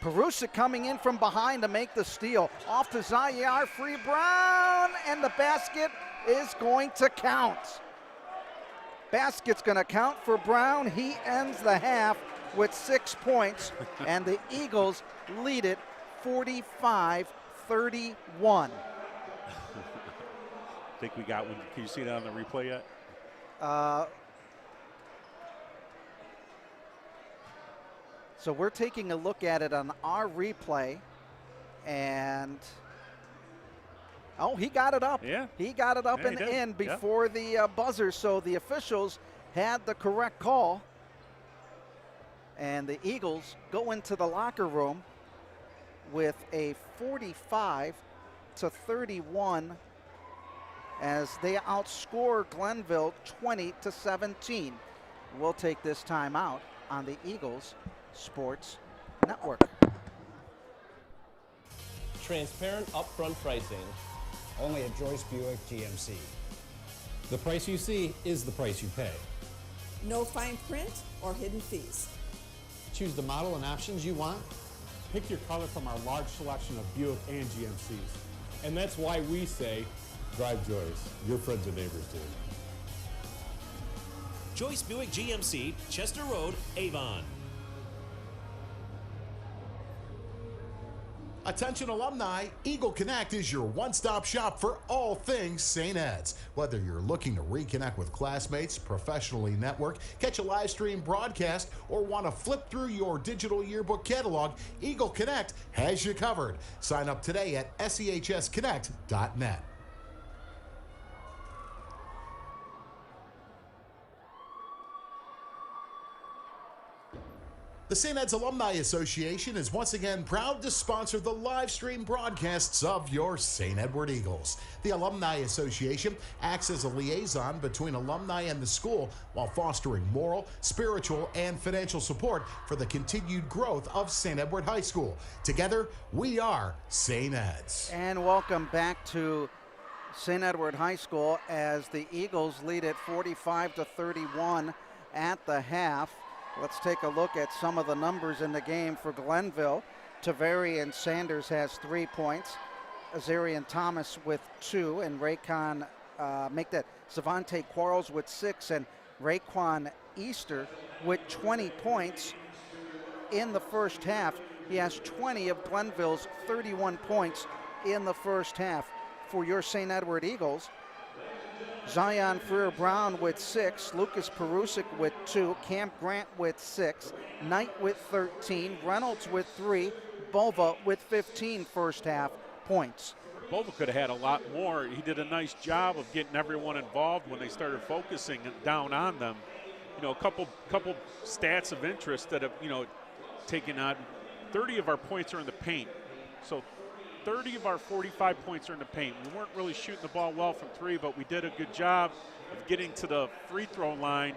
Perusic coming in from behind to make the steal. Off to Zaire Freer-Brown, and the basket is going to count. Basket's going to count for Brown. He ends the half with 6 points, and the Eagles lead it 45-31. I think we got one. Can you see that on the replay yet? So we're taking a look at it on our replay, and oh, he got it up. Yeah. He got it up and in before the buzzer, so the officials had the correct call. And the Eagles go into the locker room with a 45-31 as they outscore Glenville 20-17. We'll take this time out on the Eagles Sports Network. Transparent upfront pricing. Only at Joyce Buick GMC. The price you see is the price you pay. No fine print or hidden fees. Choose the model and options you want. Pick your color from our large selection of Buick and GMCs. And that's why we say, drive Joyce. Your friends and neighbors do. Joyce Buick GMC, Chester Road, Avon. Attention alumni, Eagle Connect is your one-stop shop for all things St. Ed's. Whether you're looking to reconnect with classmates, professionally network, catch a live stream broadcast, or want to flip through your digital yearbook catalog, Eagle Connect has you covered. Sign up today at sehsconnect.net. The St. Ed's Alumni Association is once again proud to sponsor the live stream broadcasts of your St. Edward Eagles. The Alumni Association acts as a liaison between alumni and the school while fostering moral, spiritual, and financial support for the continued growth of St. Edward High School. Together, we are St. Ed's. And welcome back to St. Edward High School as the Eagles lead it 45-31 at the half. Let's take a look at some of the numbers in the game for Glenville. Tavarian Sanders has 3 points. Azarian Thomas with 2, and Raycon Savante Quarles with 6, and Raekwon Easter with 20 points in the first half. He has 20 of Glenville's 31 points in the first half. For your St. Edward Eagles, Zion Freer-Brown with 6, Lucas Perusic with 2, Camp Grant with 6, Knight with 13, Reynolds with 3, Bova with 15 first half points. Bova could have had a lot more. He did a nice job of getting everyone involved when they started focusing down on them. a couple stats of interest that have, taken on. 30 of our points are in the paint. So 30 of our 45 points are in the paint. We weren't really shooting the ball well from three, but we did a good job of getting to the free throw line.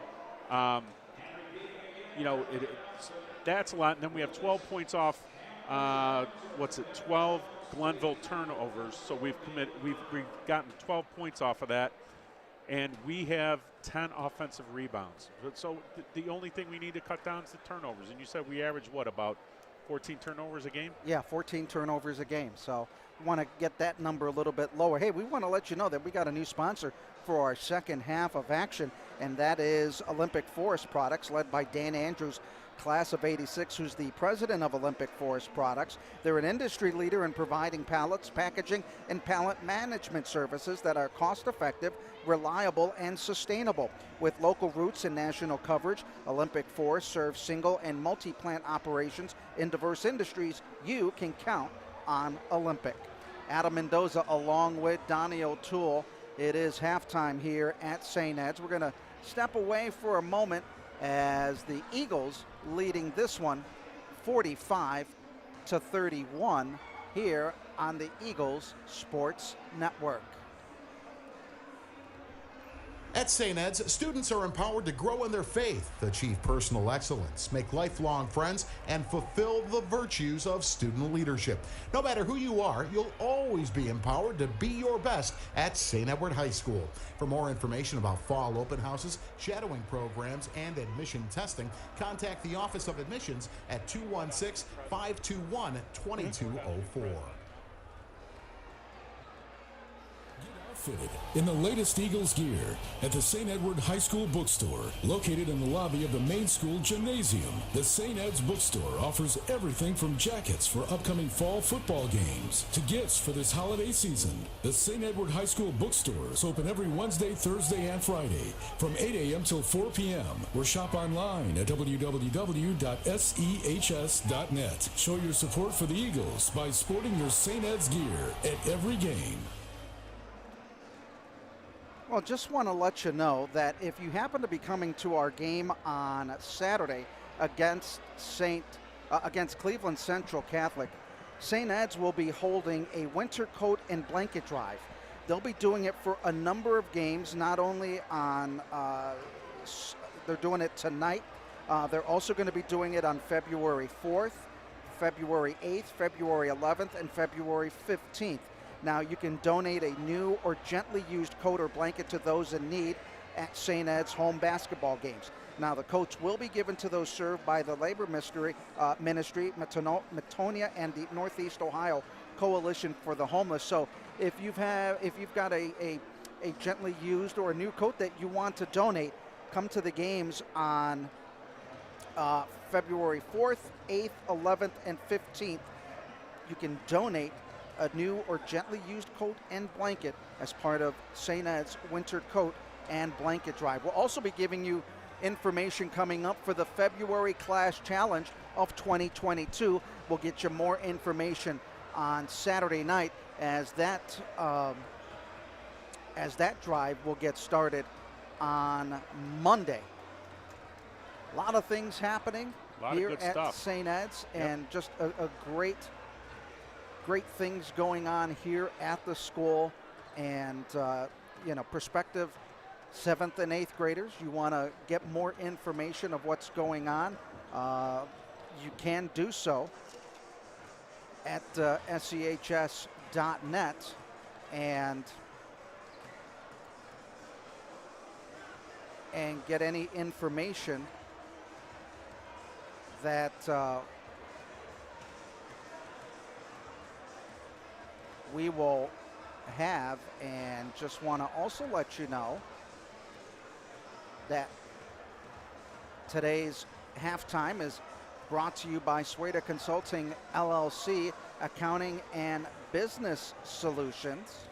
That's a lot. And then we have 12 points off, 12 Glenville turnovers. So we've gotten 12 points off of that. And we have 10 offensive rebounds. So the only thing we need to cut down is the turnovers. And you said we average, about 14 turnovers a game? Yeah, 14 turnovers a game. So we want to get that number a little bit lower. Hey, we want to let you know that we got a new sponsor for our second half of action, and that is Olympic Forest Products, led by Dan Andrews, class of '86, who's the president of Olympic Forest Products. They're an industry leader in providing pallets, packaging, and pallet management services that are cost-effective, reliable, and sustainable. With local roots and national coverage, Olympic Forest serves single and multi-plant operations in diverse industries. You can count on Olympic. Adam Mendoza along with Donnie O'Toole. It is halftime here at St. Ed's. We're going to step away for a moment as the Eagles leading this one 45-31 here on the Eagles Sports Network. At St. Ed's, students are empowered to grow in their faith, achieve personal excellence, make lifelong friends, and fulfill the virtues of student leadership. No matter who you are, you'll always be empowered to be your best at St. Edward High School. For more information about fall open houses, shadowing programs, and admission testing, contact the Office of Admissions at 216-521-2204. Fitted in the latest Eagles gear at the St. Edward High School Bookstore, located in the lobby of the main school gymnasium. The St. Ed's Bookstore offers everything from jackets for upcoming fall football games to gifts for this holiday season. The St. Edward High School Bookstore is open every Wednesday, Thursday, and Friday from 8 a.m. till 4 p.m. or shop online at www.sehs.net. Show your support for the Eagles by sporting your St. Ed's gear at every game. Well, just want to let you know that if you happen to be coming to our game on Saturday against Cleveland Central Catholic, St. Ed's will be holding a winter coat and blanket drive. They'll be doing it for a number of games, not only on, they're doing it tonight, they're also going to be doing it on February 4th, February 8th, February 11th, and February 15th. Now, you can donate a new or gently used coat or blanket to those in need at St. Ed's home basketball games. Now, the coats will be given to those served by the Labor Ministry, Metonia, and the Northeast Ohio Coalition for the Homeless. So, if you've got a gently used or a new coat that you want to donate, come to the games on February 4th, 8th, 11th, and 15th. You can donate a new or gently used coat and blanket as part of St. Ed's winter coat and blanket drive. We'll also be giving you information coming up for the February Class Challenge of 2022. We'll get you more information on Saturday night as that drive will get started on Monday. A lot of things happening here at St. Ed's, and just a great things going on here at the school. And prospective 7th and 8th graders, you want to get more information of what's going on, you can do so at SEHS.net and get any information that we will have. And just want to also let you know that today's halftime is brought to you by Sueda Consulting LLC, Accounting and Business Solutions.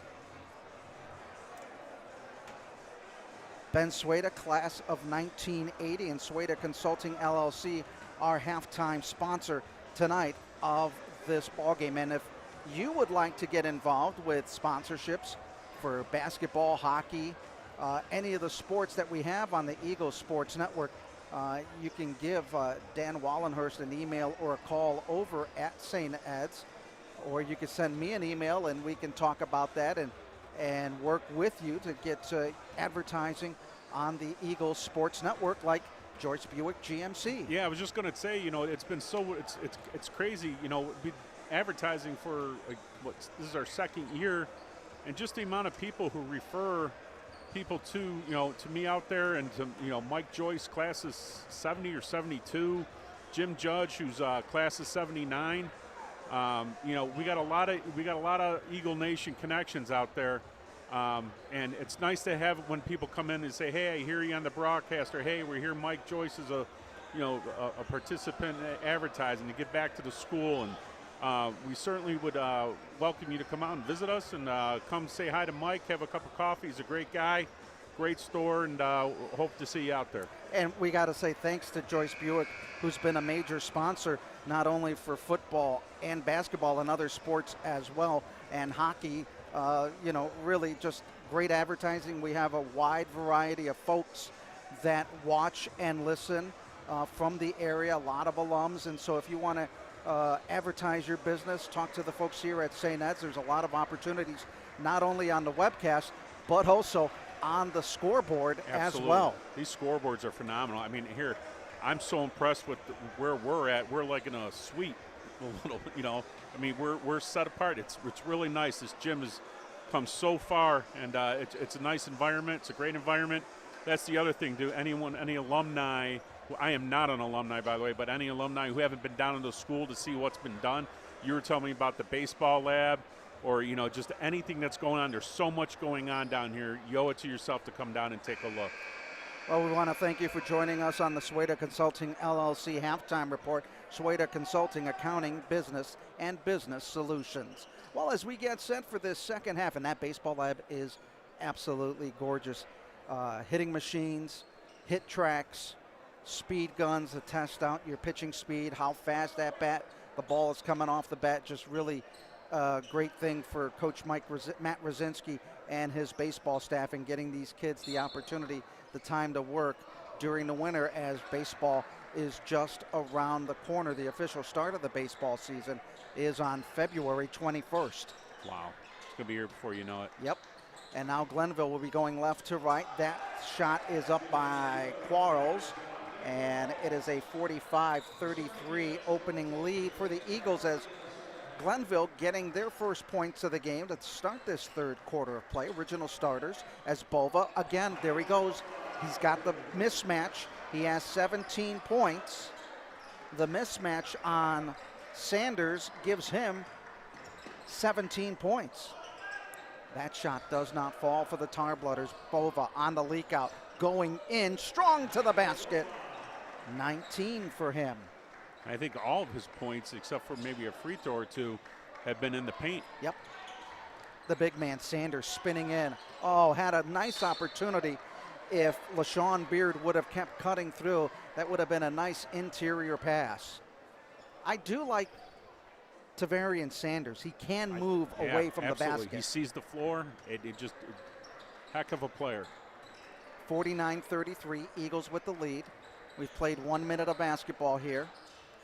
Ben Sueda, class of 1980, and Sueda Consulting LLC, our halftime sponsor tonight of this ballgame. And if you would like to get involved with sponsorships for basketball, hockey, any of the sports that we have on the Eagles Sports Network, you can give Dan Wallenhurst an email or a call over at St. Ed's, or you can send me an email and we can talk about that and work with you to get advertising on the Eagles Sports Network like Joyce Buick GMC. Yeah, I was just going to say, it's been it's crazy, advertising for this is our second year, and just the amount of people who refer people to me out there, and to Mike Joyce, class is 70 or 72, Jim Judge, who's class is 79. We got a lot of Eagle Nation connections out there, and it's nice to have when people come in and say, hey, I hear you on the broadcast, or hey, we're here. Mike Joyce is a participant in advertising to get back to the school, and we certainly would welcome you to come out and visit us and come say hi to Mike, have a cup of coffee. He's a great guy, great store, and hope to see you out there. And we got to say thanks to Joyce Buick, who's been a major sponsor not only for football and basketball and other sports as well, and hockey. Really just great advertising. We have a wide variety of folks that watch and listen from the area, a lot of alums. And so if you want to advertise your business, talk to the folks here at St. Ed's. There's a lot of opportunities, not only on the webcast, but also on the scoreboard as well. These scoreboards are phenomenal. I mean, here, I'm so impressed with where we're at. We're like in a suite, a little, I mean, we're set apart. It's really nice. This gym has come so far, and it's a nice environment. It's a great environment. That's the other thing. Any alumni, I am not an alumni, by the way, but any alumni who haven't been down to the school to see what's been done, you were telling me about the baseball lab, or just anything that's going on. There's so much going on down here. You owe it to yourself to come down and take a look. Well, we want to thank you for joining us on the Sueda Consulting LLC Halftime Report. Sueda Consulting, accounting, business, and business solutions. Well, as we get set for this second half, and that baseball lab is absolutely gorgeous. Hitting machines, hit tracks, speed guns to test out your pitching speed, how fast the ball is coming off the bat. Just really great thing for Coach Matt Rosinski and his baseball staff in getting these kids the opportunity, the time to work during the winter, as baseball is just around the corner. The official start of the baseball season is on February 21st. Wow. It's going to be here before you know it. Yep. And now Glenville will be going left to right. That shot is up by Quarles, and it is a 45-33 opening lead for the Eagles, as Glenville getting their first points of the game to start this third quarter of play. Original starters, as Bova, again, there he goes. He's got the mismatch. He has 17 points. The mismatch on Sanders gives him 17 points. That shot does not fall for the Tarblooders. Bova on the leak out, going in, strong to the basket. 19 for him. I think all of his points, except for maybe a free throw or two, have been in the paint. Yep. The big man, Sanders, spinning in. Oh, had a nice opportunity. If LaShawn Beard would have kept cutting through, that would have been a nice interior pass. I do like Tavarian Sanders. He can move away from absolutely. The basket. He sees the floor. Heck of a player. 49-33, Eagles with the lead. We've played 1 minute of basketball here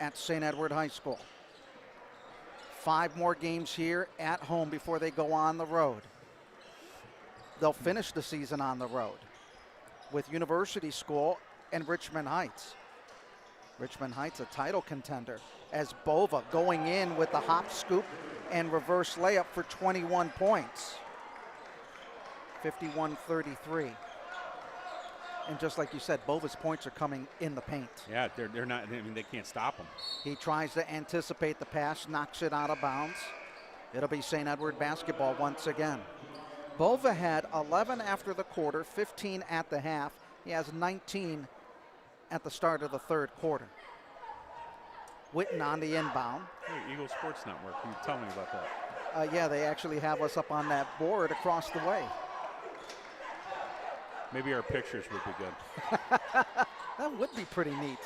at St. Edward High School. 5 more games here at home before they go on the road. They'll finish the season on the road with University School and Richmond Heights. Richmond Heights, a title contender, as Bova going in with the hop, scoop, and reverse layup for 21 points. 51-33. And just like you said, Bova's points are coming in the paint. Yeah, they're not. I mean, they can't stop him. He tries to anticipate the pass, knocks it out of bounds. It'll be St. Edward basketball once again. Bova had 11 after the quarter, 15 at the half. He has 19 at the start of the third quarter. Witten on the inbound. Hey, Eagle Sports Network, can you tell me about that? Yeah, they actually have us up on that board across the way. Maybe our pictures would be good. That would be pretty neat.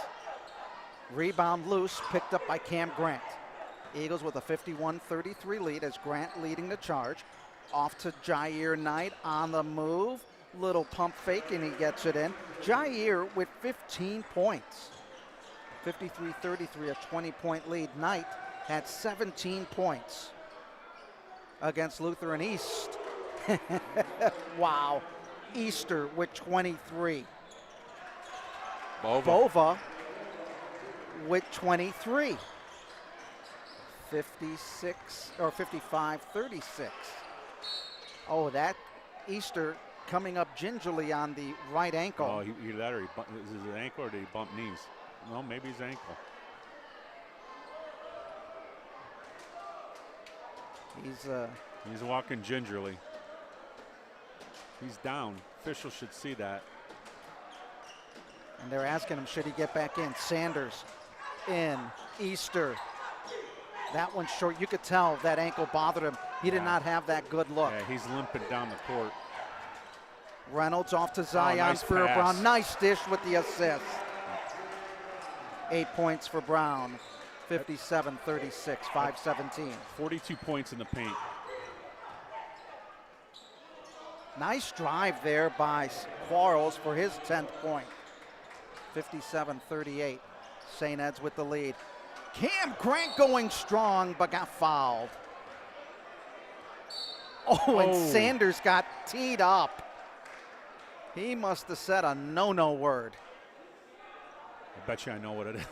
Rebound loose, picked up by Cam Grant. Eagles with a 51-33 lead as Grant leading the charge. Off to Jair Knight on the move. Little pump fake, and he gets it in. Jair with 15 points. 53-33, a 20-point lead. Knight had 17 points against Lutheran East. Wow. Easter with 23. Bova with 23. 56 or 55-36. Oh, that Easter coming up gingerly on the right ankle. Oh, either that or is it his ankle or did he bump knees? No, maybe his ankle. He's walking gingerly. He's down. Officials should see that. And they're asking him, should he get back in? Sanders in. Easter. That one's short. You could tell that ankle bothered him. He did not have that good look. Yeah, he's limping down the court. Reynolds off to Zion nice for pass. Brown. Nice dish with the assist. 8 points for Brown. 57-36, 5:17. 42 points in the paint. Nice drive there by Quarles for his 10th point. 57-38. St. Ed's with the lead. Cam Grant going strong, but got fouled. Oh, and Sanders got teed up. He must have said a no-no word. I bet you I know what it is.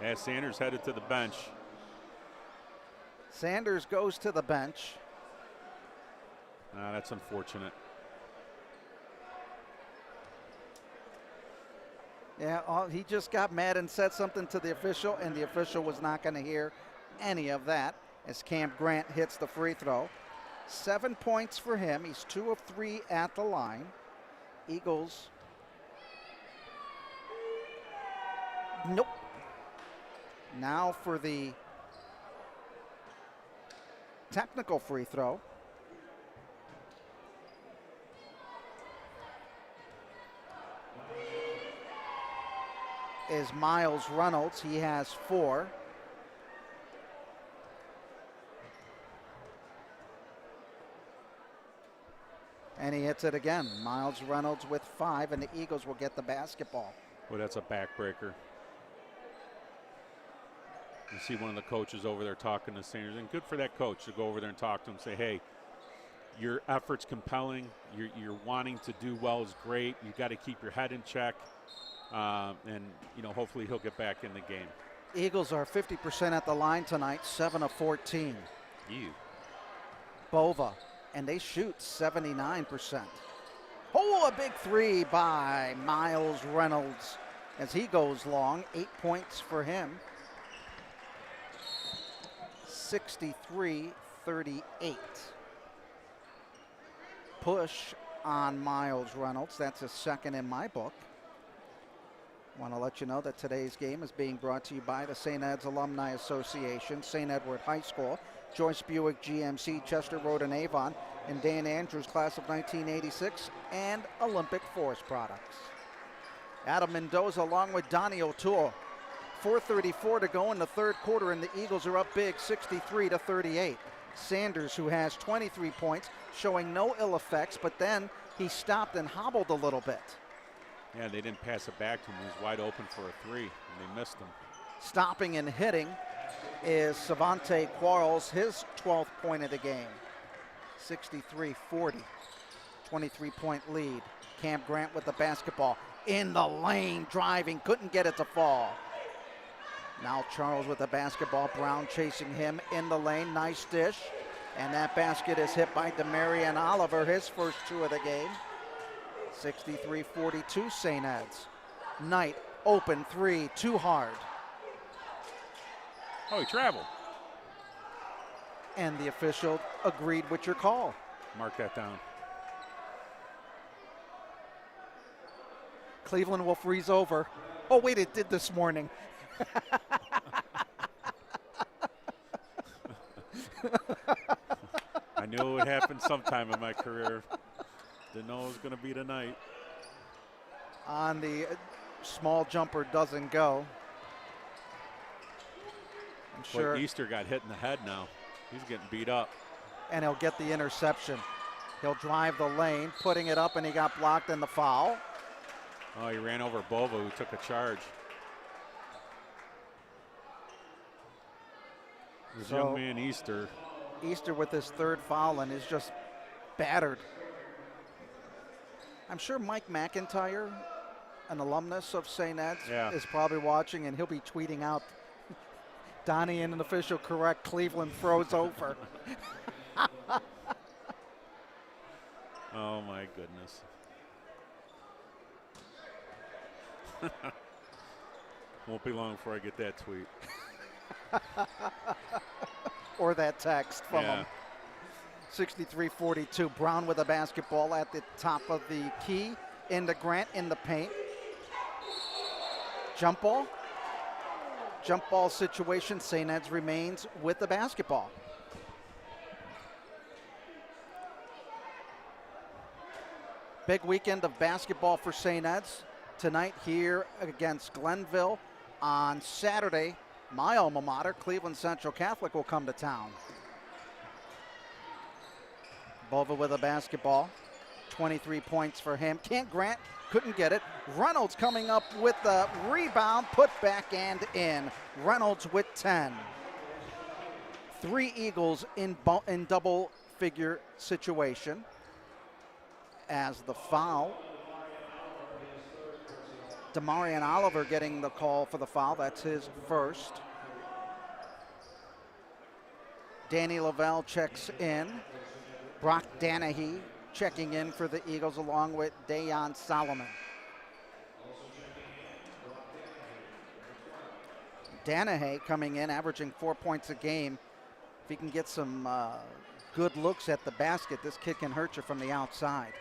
Yeah, Sanders headed to the bench. Sanders goes to the bench. That's unfortunate. Yeah, he just got mad and said something to the official, and the official was not going to hear any of that as Cam Grant hits the free throw. 7 points for him. He's 2 of 3 at the line. Eagles. Nope. Now for the technical free throw. Is Miles Reynolds. He has 4. And he hits it again. Miles Reynolds with 5, and the Eagles will get the basketball. Well, that's a backbreaker. You see one of the coaches over there talking to Sanders, and good for that coach to go over there and talk to him, say, hey, your effort's compelling. You're wanting to do well is great. You got to keep your head in check. And, hopefully he'll get back in the game. Eagles are 50% at the line tonight, 7 of 14. Bova, and they shoot 79%. Oh, a big 3 by Miles Reynolds as he goes long. 8 points for him. 63-38. Push on Miles Reynolds. That's a second in my book. Want to let you know that today's game is being brought to you by the St. Ed's Alumni Association, St. Edward High School, Joyce Buick GMC, Chester Road and Avon, and Dan Andrews, class of 1986, and Olympic Forest Products. Adam Mendoza along with Donnie O'Toole. 4:34 to go in the third quarter, and the Eagles are up big, 63-38. Sanders, who has 23 points, showing no ill effects, but then he stopped and hobbled a little bit. Yeah, they didn't pass it back to him. He was wide open for a 3, and they missed him. Stopping and hitting is Savante Quarles, his 12th point of the game. 63-40, 23-point lead. Cam Grant with the basketball. In the lane, driving, couldn't get it to fall. Now Charles with the basketball. Brown chasing him in the lane. Nice dish. And that basket is hit by Demarion Oliver, his first 2 of the game. 63-42 St. Ed's. Knight, open 3, too hard. Oh, he traveled. And the official agreed with your call. Mark that down. Cleveland will freeze over. Oh, wait, it did this morning. I knew it would happen sometime in my career. Didn't know it was going to be tonight. On the small jumper doesn't go. I'm sure. Boy, Easter got hit in the head now. He's getting beat up. And he'll get the interception. He'll drive the lane, putting it up, and he got blocked in the foul. Oh, he ran over Bova, who took a charge. This young man Easter. Easter with his third foul and is just battered. I'm sure Mike McIntyre, an alumnus of St. Ed's, is probably watching, and he'll be tweeting out, Donnie in an official correct, Cleveland throws over. Oh, my goodness. Won't be long before I get that tweet. Or that text from him. 63-42. Brown with a basketball at the top of the key. Into Grant in the paint. Jump ball. Jump ball situation. St. Ed's remains with the basketball. Big weekend of basketball for St. Ed's. Tonight here against Glenville. On Saturday, my alma mater, Cleveland Central Catholic, will come to town. Bova with a basketball. 23 points for him. Grant couldn't get it. Reynolds coming up with the rebound, put back and in. Reynolds with 10. 3 Eagles in double figure situation. As the foul, Demarion Oliver getting the call for the foul. That's his first. Danny Lavelle checks in. Brock Danahy checking in for the Eagles along with Dayon Solomon. Danahy coming in, averaging 4 points a game. If he can get some good looks at the basket, this kid can hurt you from the outside.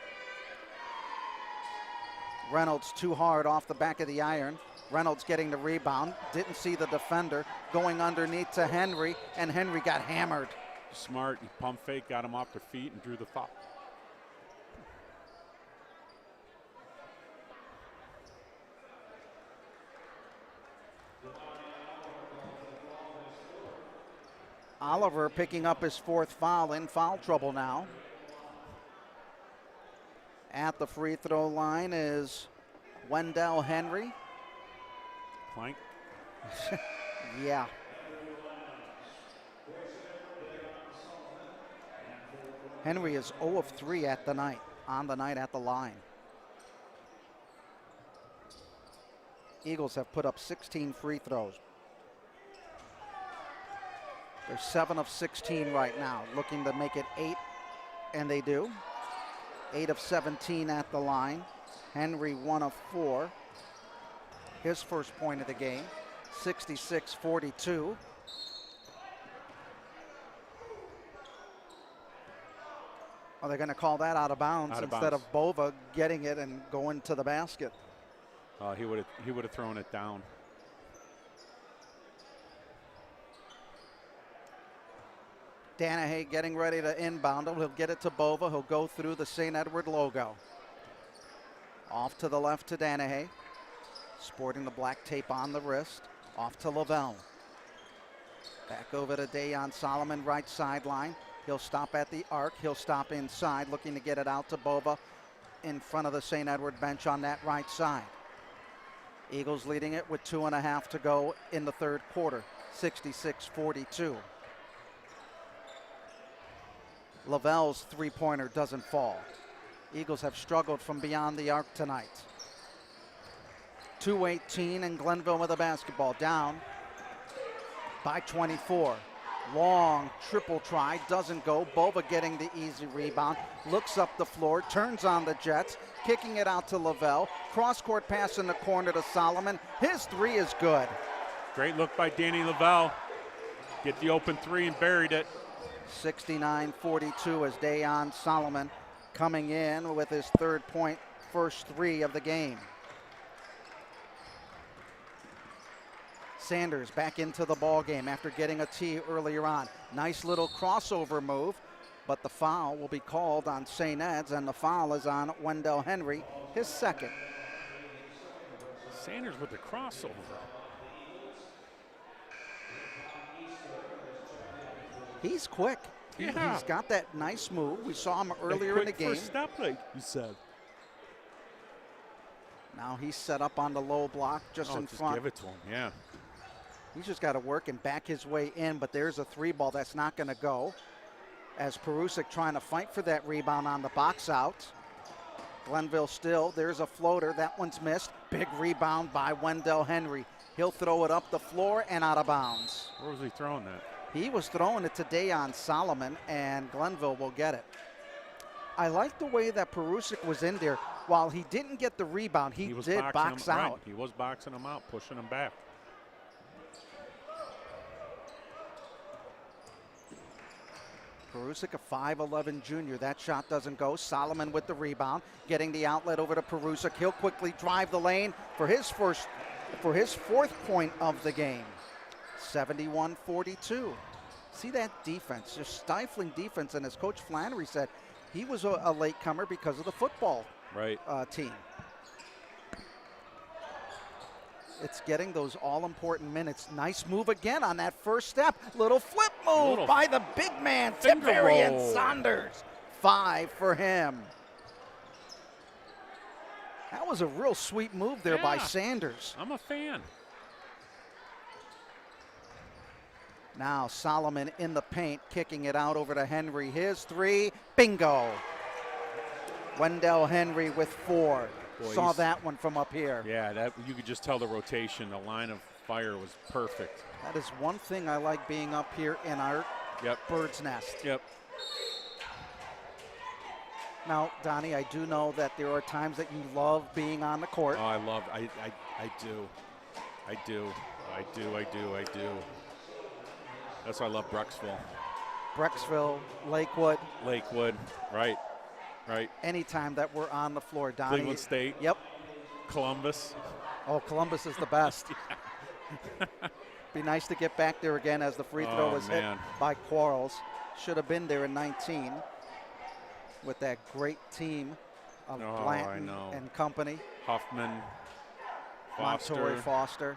Reynolds too hard off the back of the iron. Reynolds getting the rebound. Didn't see the defender. Going underneath to Henry, and Henry got hammered. Smart. He pump fake, got him off their feet, and drew the foul. Oliver picking up his 4th foul, in foul trouble now. At the free throw line is Wendell Henry. Plank. Yeah. Henry is 0 of 3 at the night, on the night at the line. Eagles have put up 16 free throws. They're 7 of 16 right now, looking to make it 8, and they do. 8 of 17 at the line. Henry 1 of 4. His first point of the game, 66-42. Are they going to call that out of bounds instead of Bova getting it and going to the basket? He would have thrown it down. Danahy getting ready to inbound him. He'll get it to Bova. He'll go through the St. Edward logo. Off to the left to Danahy. Sporting the black tape on the wrist. Off to Lavelle. Back over to Dayon Solomon, right sideline. He'll stop at the arc. He'll stop inside, looking to get it out to Bova in front of the St. Edward bench on that right side. Eagles leading it with 2.5 to go in the third quarter, 66-42. Lavelle's three-pointer doesn't fall. Eagles have struggled from beyond the arc tonight. 2:18 and Glenville with a basketball, down by 24. Long triple try, doesn't go. Bova getting the easy rebound, looks up the floor, turns on the Jets, kicking it out to Lavelle. Cross-court pass in the corner to Solomon. His 3 is good. Great look by Danny Lavelle. Get the open 3 and buried it. 69-42 as Dayon Solomon coming in with his third point, first 3 of the game. Sanders back into the ball game after getting a tee earlier on. Nice little crossover move, but the foul will be called on St. Ed's, and the foul is on Wendell Henry, his second. Sanders with the crossover. He's quick. Yeah. He's got that nice move. We saw him earlier in the game. First step, like you said. Now he's set up on the low block just in front. Give it to him, yeah. He's just got to work and back his way in, but there's a 3 ball that's not going to go. As Perusic trying to fight for that rebound on the box out. Glenville still, there's a floater. That one's missed. Big rebound by Wendell Henry. He'll throw it up the floor and out of bounds. Where was he throwing that? He was throwing it today on Solomon, and Glenville will get it. I like the way that Perusic was in there. While he didn't get the rebound, he did box out. Right. He was boxing him out, pushing him back. Perusic, a 5'11 junior. That shot doesn't go. Solomon with the rebound, getting the outlet over to Perusic. He'll quickly drive the lane for his fourth point of the game. 71-42. See that defense, just stifling defense. And as Coach Flannery said, he was a latecomer because of the football team. It's getting those all-important minutes. Nice move again on that first step. Little flip move by the big man, Tiberian Saunders. 5 for him. That was a real sweet move there by Sanders. I'm a fan. Now Solomon in the paint, kicking it out over to Henry. His 3, bingo. Wendell Henry with 4. Boy, saw that one from up here. Yeah, that you could just tell the rotation, the line of fire was perfect. That is one thing I like being up here in our bird's nest. Yep. Now, Donnie, I do know that there are times that you love being on the court. Oh, I do. That's why I love Brecksville. Brecksville, Lakewood. Right. Anytime that we're on the floor, Donnie. Cleveland State. Yep. Columbus. Oh, Columbus is the best. Be nice to get back there again as the free throw was hit by Quarles. Should have been there in 19 with that great team of Blanton and company. Huffman, Montour, Foster.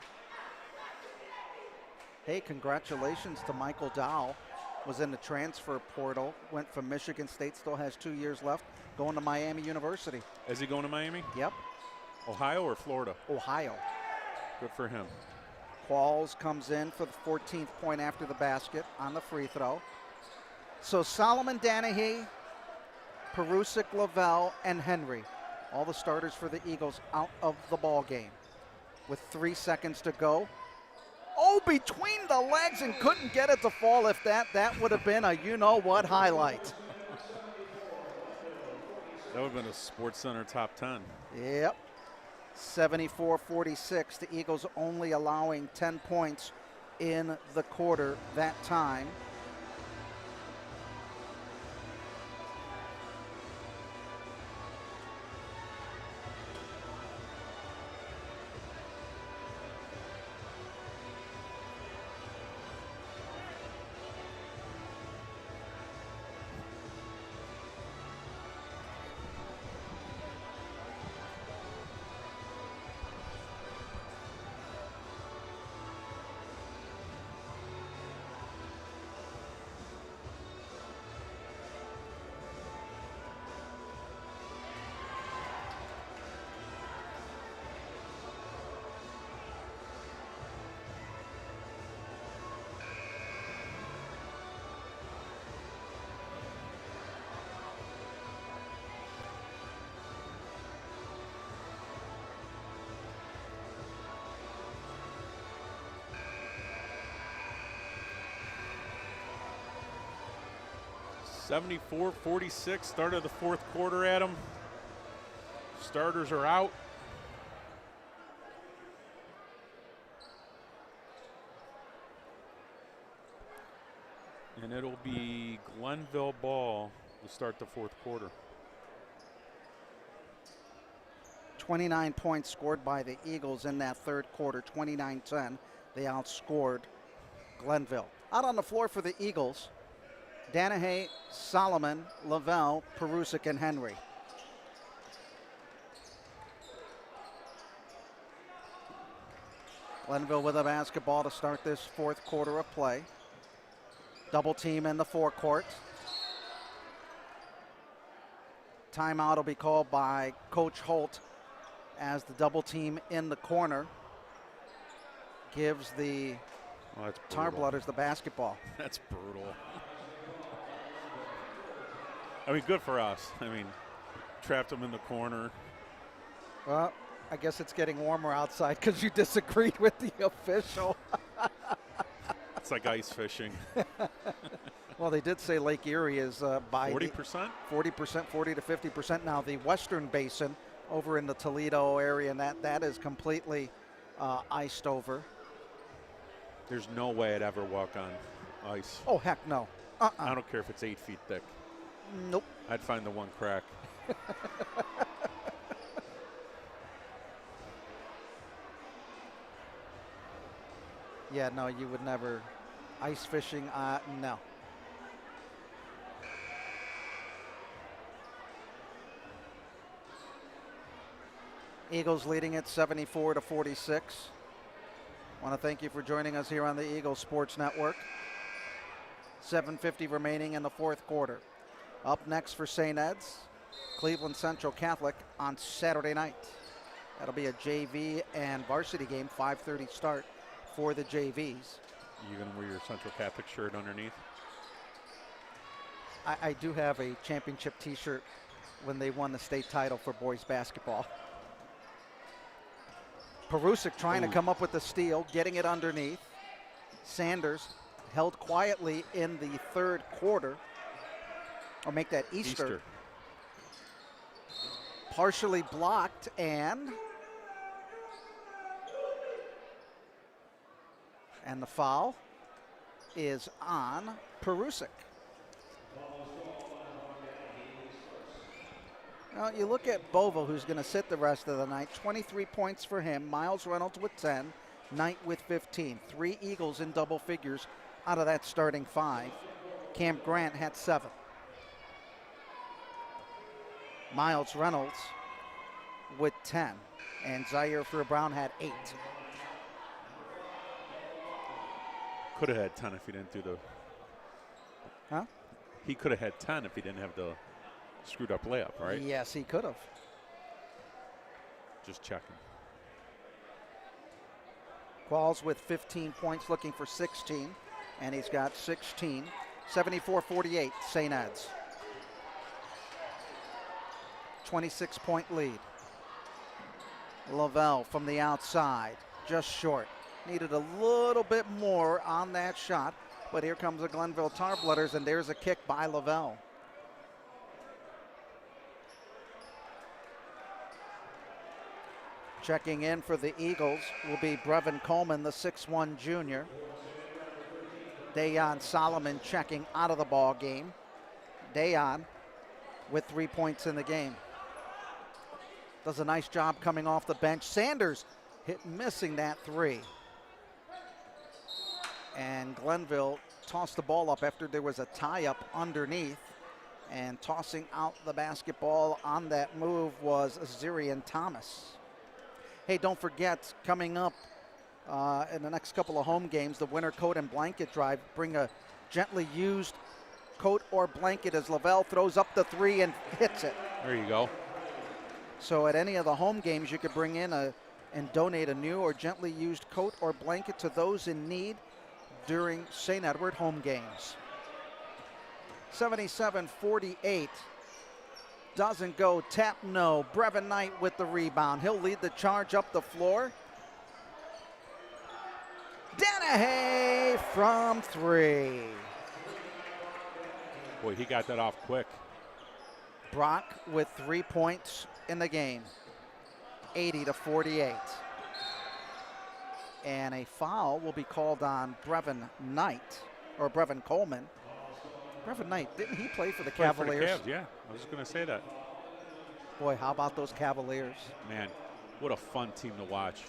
Hey, congratulations to Michael Dow. Was in the transfer portal, went from Michigan State, still has 2 years left, going to Miami University. Is he going to Miami? Yep. Ohio or Florida? Ohio. Good for him. Qualls comes in for the 14th point after the basket on the free throw. So Solomon, Danahy, Perusic, Lavelle, and Henry, all the starters for the Eagles out of the ball game. With 3 seconds to go. Oh, between the legs and couldn't get it to fall. If that would have been a you-know-what highlight. That would have been a Sports Center top 10. Yep. 74-46. The Eagles only allowing 10 points in the quarter that time. (74-46) start of the fourth quarter, Adam. Starters are out. And it'll be Glenville ball to start the fourth quarter. 29 points scored by the Eagles in that third quarter, 29-10. They outscored Glenville. Out on the floor for the Eagles, Danahy, Solomon, Lavelle, Perusic, and Henry. Glenville with a basketball to start this fourth quarter of play. Double team in the forecourt. Timeout will be called by Coach Holt as the double team in the corner gives the Tarblooders the basketball. That's brutal. I mean, good for us. I mean, trapped them in the corner. Well, I guess it's getting warmer outside because you disagreed with the official. It's like ice fishing. Well, they did say Lake Erie is by 40%? 40%, 40 to 50%. Now, the Western Basin over in the Toledo area, and that is completely iced over. There's no way I'd ever walk on ice. Oh, heck no. I don't care if it's 8 feet thick. Nope. I'd find the one crack. Yeah, no, you would never. Ice fishing, no. Eagles leading it 74 to 46. Want to thank you for joining us here on the Eagles Sports Network. 7:50 remaining in the fourth quarter. Up next for St. Ed's, Cleveland Central Catholic on Saturday night. That'll be a JV and varsity game, 5:30 start for the JVs. You gonna wear your Central Catholic shirt underneath? I do have a championship T-shirt when they won the state title for boys basketball. Perusic trying to come up with the steal, getting it underneath. Sanders held quietly in the third quarter, or make that Easter. Partially blocked, and the foul is on Perusic. Now you look at Bova, who's going to sit the rest of the night. 23 points for him. Miles Reynolds with 10. Knight with 15. 3 Eagles in double figures out of that starting 5. Cam Grant had 7. Miles Reynolds with 10. And Zaire Brown had 8. Could have had 10 if he didn't do the. Huh? He could have had 10 if he didn't have the screwed up layup, right? Yes, he could have. Just checking. Qualls with 15 points, looking for 16, and he's got 16. 74-48, St. Ed's. 26-point lead. Lavelle from the outside, just short. Needed a little bit more on that shot, but here comes the Glenville Tarblooders, and there's a kick by Lavelle. Checking in for the Eagles will be Brevin Coleman, the 6'1 junior. Dayon Solomon checking out of the ball game. Dayon with 3 points in the game. Does a nice job coming off the bench. Sanders missing that 3. And Glenville tossed the ball up after there was a tie-up underneath. And tossing out the basketball on that move was Azirian Thomas. Hey, don't forget, coming up in the next couple of home games, the winter coat and blanket drive. Bring a gently used coat or blanket as Lavelle throws up the 3 and hits it. There you go. So at any of the home games, you could bring in and donate a new or gently used coat or blanket to those in need during St. Edward home games. 77-48. Doesn't go, tap no. Brevin Knight with the rebound. He'll lead the charge up the floor. Danahay from 3. Boy, he got that off quick. Brock with 3 points in the game. 80-48. And a foul will be called on Brevin Knight, or Brevin Coleman. Brevin Knight, didn't he play for the Cavaliers? For the Cavs, yeah, I was just going to say that. Boy, how about those Cavaliers? Man, what a fun team to watch.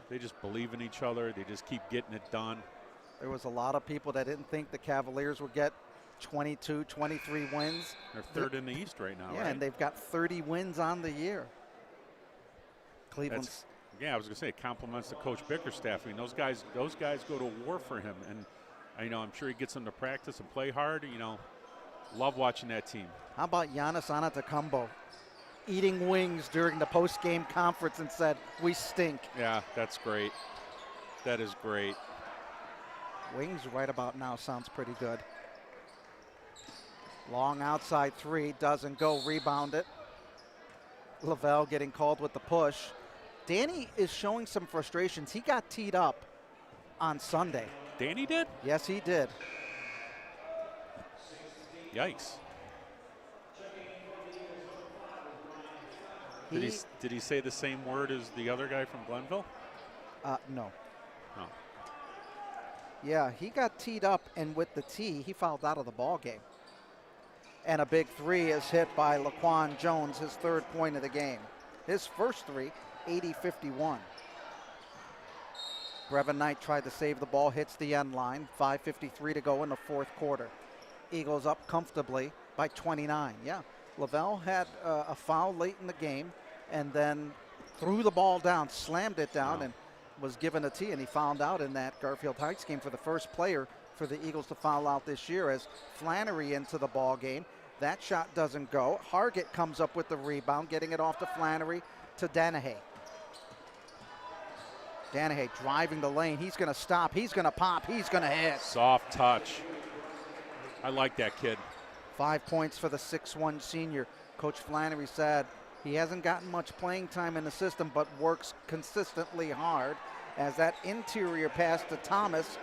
They just believe in each other. They just keep getting it done. There was a lot of people that didn't think the Cavaliers would get 22, 23 wins. They're third in the East right now, yeah, right? and they've got 30 wins on the year. Cleveland's. Yeah, I was going to say, it compliments the Coach Bickerstaff. I mean, those guys go to war for him. And I'm sure he gets them to practice and play hard. Love watching that team. How about Giannis Antetokounmpo eating wings during the post-game conference and said, "We stink." Yeah, that's great. That is great. Wings right about now sounds pretty good. Long outside three, doesn't go, rebound it. Lavelle getting called with the push. Danny is showing some frustrations. He got teed up on Sunday. Danny did? Yes, he did. Yikes. Did he say the same word as the other guy from Glenville? No. Oh. Yeah, he got teed up, and with the tee, he fouled out of the ball game. And a big three is hit by Laquan Jones, his third point of the game. His first three, 80-51. Brevin Knight tried to save the ball, hits the end line. 5:53 to go in the fourth quarter. Eagles up comfortably by 29. Yeah, Lavelle had a foul late in the game and then threw the ball down, slammed it down, and was given a tee, and he fouled out in that Garfield Heights game for the first player for the Eagles to foul out this year as Flannery into the ball game. That shot doesn't go. Hargett comes up with the rebound, getting it off to Flannery to Danahay. Danahay driving the lane. He's going to stop. He's going to pop. He's going to hit. Soft touch. I like that kid. 5 points for the 6'1 senior. Coach Flannery said he hasn't gotten much playing time in the system, but works consistently hard. As that interior pass to Thomas,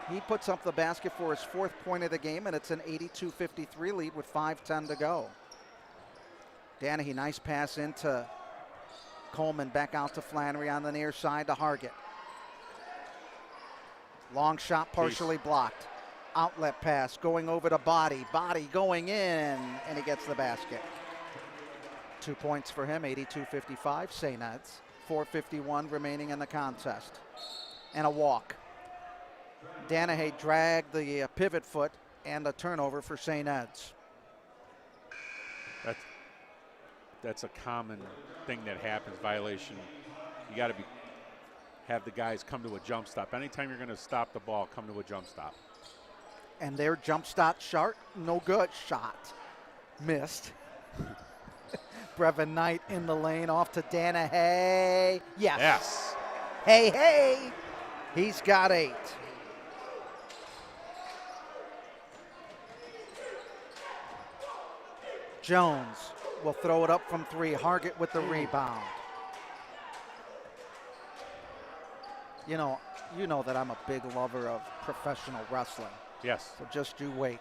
he puts up the basket for his fourth point of the game, and it's an 82-53 lead with 5:10 to go. Danahy, nice pass into Coleman, back out to Flannery on the near side to Hargett. Long shot partially blocked. Outlet pass going over to Body. Body going in, and he gets the basket. 2 points for him, 82-55, St. Ed's. 4:51 remaining in the contest. And a walk. Danahay dragged the pivot foot and a turnover for St. Ed's. That's a common thing that happens, violation. You got to have the guys come to a jump stop. Anytime you're going to stop the ball, come to a jump stop. And their jump stop shot, no good. Shot missed. Brevin Knight in the lane, off to Danahay. Yes. Hey. He's got 8. Jones will throw it up from 3. Hargett with the rebound. You know that I'm a big lover of professional wrestling. Yes. So just you wait.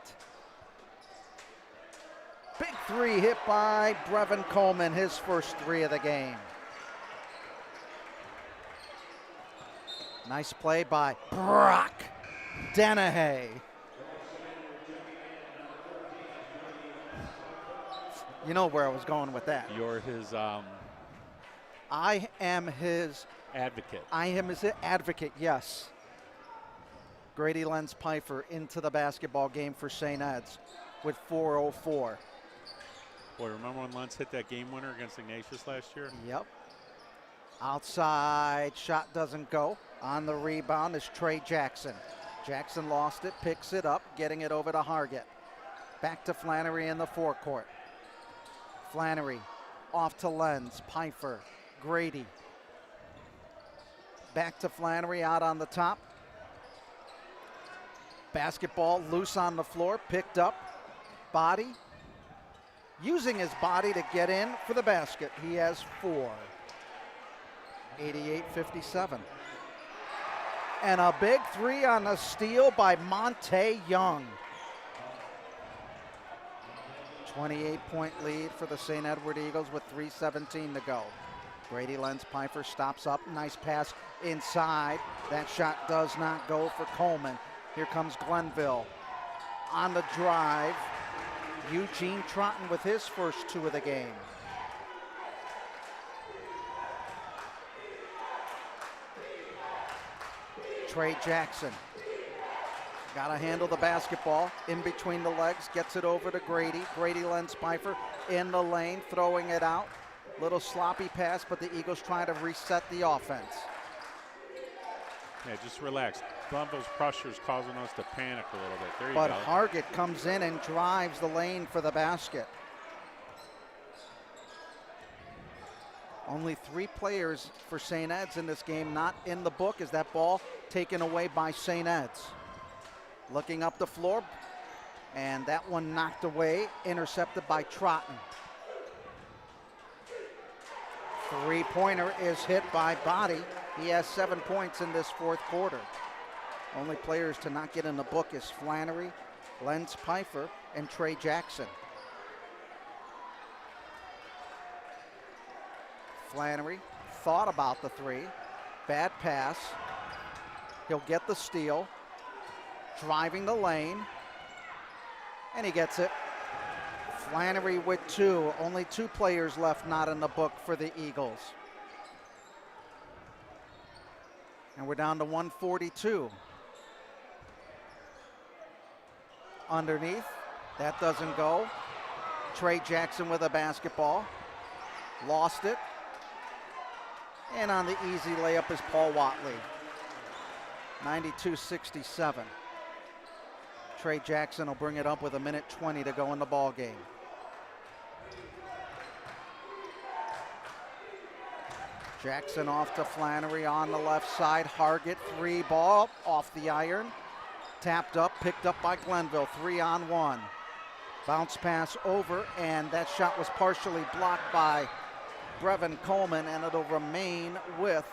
Big 3 hit by Brevin Coleman, his first 3 of the game. Nice play by Brock Danahay. You know where I was going with that. You're his I am his advocate. I am his advocate, yes. Grady Lenz Pfeiffer into the basketball game for St. Ed's with 4:04. Boy, remember when Lenz hit that game winner against Ignatius last year? Yep. Outside shot doesn't go. On the rebound is Trey Jackson. Jackson lost it, picks it up, getting it over to Hargett. Back to Flannery in the forecourt. Flannery off to Lenz, Pfeiffer, Grady. Back to Flannery out on the top. Basketball loose on the floor, picked up. Body, using his body to get in for the basket. He has 4. 88-57. And a big 3 on the steal by Monte Young. 28-point lead for the St. Edward Eagles with 3:17 to go. Grady Lenz Pfeiffer stops up. Nice pass inside. That shot does not go for Coleman. Here comes Glenville on the drive. Eugene Trotton with his first 2 of the game. Trey Jackson got to handle the basketball in between the legs, gets it over to Grady. Grady Lenz Pfeiffer in the lane, throwing it out. Little sloppy pass, but the Eagles trying to reset the offense. Yeah, just relax. Glenville's pressure is causing us to panic a little bit. There you But go. Hargett comes in and drives the lane for the basket. Only 3 players for St. Ed's in this game not in the book. Is that ball taken away by St. Ed's? Looking up the floor, and that one knocked away, intercepted by Trotton. 3-pointer is hit by Body. He has 7 points in this fourth quarter. Only players to not get in the book is Flannery, Lenz Pfeiffer, and Trey Jackson. Flannery thought about the 3. Bad pass. He'll get the steal. Driving the lane. And he gets it. Flannery with 2. Only 2 players left not in the book for the Eagles. And we're down to 142. Underneath. That doesn't go. Trey Jackson with a basketball. Lost it. And on the easy layup is Paul Watley. 92-67. Trey Jackson will bring it up with 1:20 to go in the ball game. Jackson off to Flannery on the left side. Hargett 3 ball off the iron. Tapped up, picked up by Glenville. 3-on-1. Bounce pass over, and that shot was partially blocked by Brevin Coleman, and it'll remain with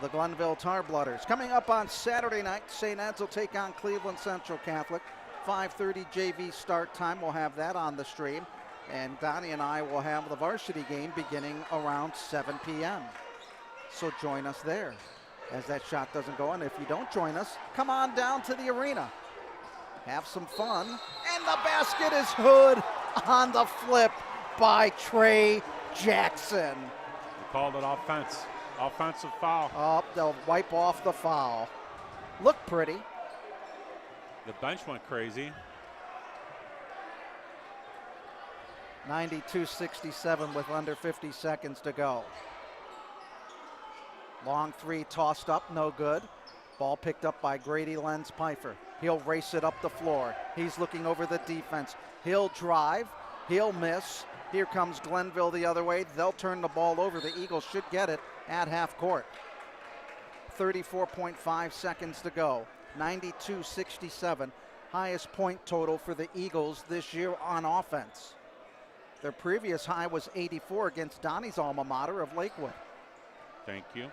the Glenville Tarblooders. Coming up on Saturday night, St. Ed's will take on Cleveland Central Catholic. 5:30 JV start time. We'll have that on the stream. And Donnie and I will have the varsity game beginning around 7 p.m. So join us there as that shot doesn't go. And if you don't join us, come on down to the arena. Have some fun. And the basket is Hood on the flip by Trey Jackson. We called it offensive foul. Oh, they'll wipe off the foul. Look pretty. The bench went crazy. 92-67 with under 50 seconds to go. Long 3 tossed up, no good. Ball picked up by Grady Lenz Pfeiffer. He'll race it up the floor. He's looking over the defense. He'll drive. He'll miss. Here comes Glenville the other way. They'll turn the ball over. The Eagles should get it at half court. 34.5 seconds to go. 92-67. Highest point total for the Eagles this year on offense. Their previous high was 84 against Donnie's alma mater of Lakewood. Thank you.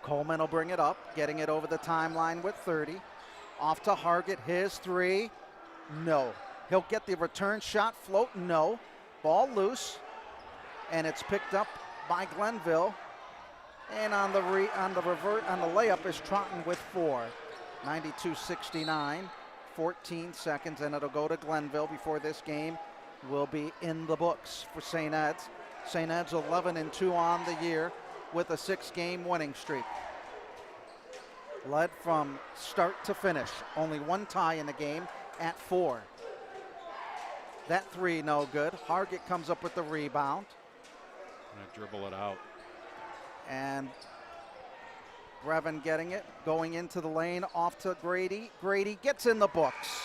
Coleman will bring it up, getting it over the timeline with 30. Off to Hargett, his 3. No. He'll get the return shot, float, no. Ball loose, and it's picked up by Glenville. And on the layup is Trotton with 4. 92-69, 14 seconds, and it'll go to Glenville before this game will be in the books for St. Ed's. St. Ed's 11-2 on the year with a 6-game winning streak. Led from start to finish. Only 1 tie in the game at 4. That 3 no good. Hargett comes up with the rebound. Gonna dribble it out. And Brevin getting it, going into the lane, off to Grady. Grady gets in the books.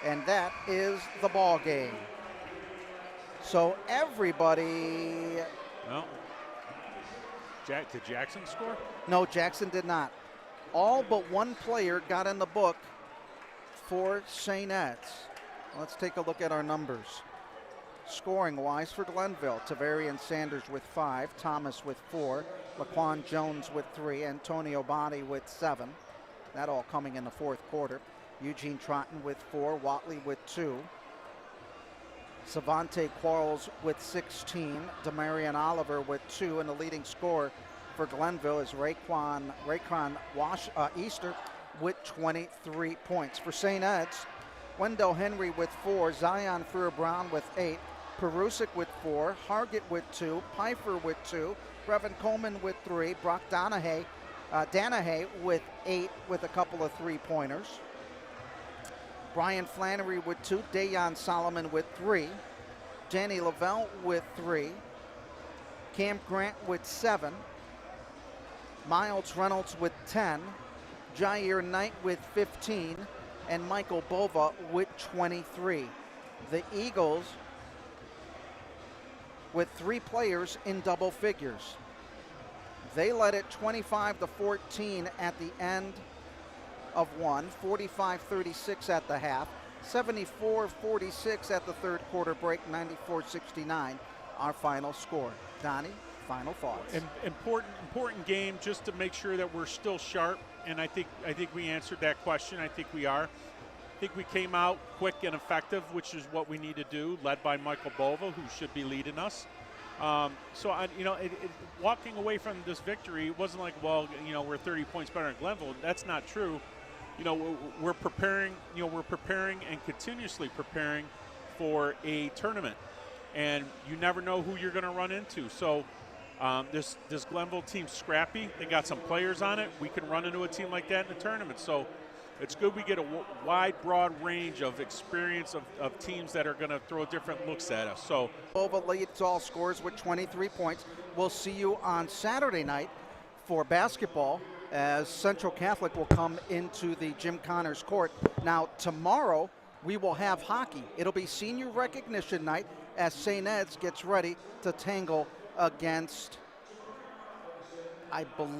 And that is the ball game. So everybody... Well, did Jackson score? No, Jackson did not. All but 1 player got in the book for St. Ed's. Let's take a look at our numbers. Scoring-wise for Glenville, Tavarian Sanders with 5, Thomas with 4, Laquan Jones with 3, Antonio Body with 7. That all coming in the fourth quarter. Eugene Trotton with 4, Watley with 2. Savante Quarles with 16, Demarion Oliver with 2, and the leading scorer for Glenville is Raekwon Easter with 23 points. For St. Ed's, Wendell Henry with 4, Zion Freer-Brown with 8, Perusic with 4, Hargett with 2, Pfeiffer with 2, Brevin Coleman with 3, Brock Danahay with 8 with a couple of 3-pointers. Brian Flannery with 2, Dayon Solomon with 3, Danny Lavelle with 3, Cam Grant with 7, Miles Reynolds with 10, Jair Knight with 15, and Michael Bova with 23. The Eagles with 3 players in double figures. They led it 25-14 at the end of one, 45-36 at the half, 74-46 at the third quarter break, 94-69 our final score. Donnie, final thoughts. Important game, just to make sure that we're still sharp, and I think we answered that question. I think we are. I think we came out quick and effective, which is what we need to do, led by Michael Bova, who should be leading us. Walking away from this victory, it wasn't like, well, we're 30 points better than Glenville. That's not true. We're preparing. We're preparing and continuously preparing for a tournament, and you never know who you're going to run into. So this Glenville team's scrappy. They got some players on it. We can run into a team like that in the tournament. So it's good we get a wide, broad range of experience of teams that are going to throw different looks at us. So Bova leads all scores with 23 points. We'll see you on Saturday night for basketball, as Central Catholic will come into the Jim Connors court. Now, tomorrow we will have hockey. It'll be senior recognition night as St. Ed's gets ready to tangle against, I believe,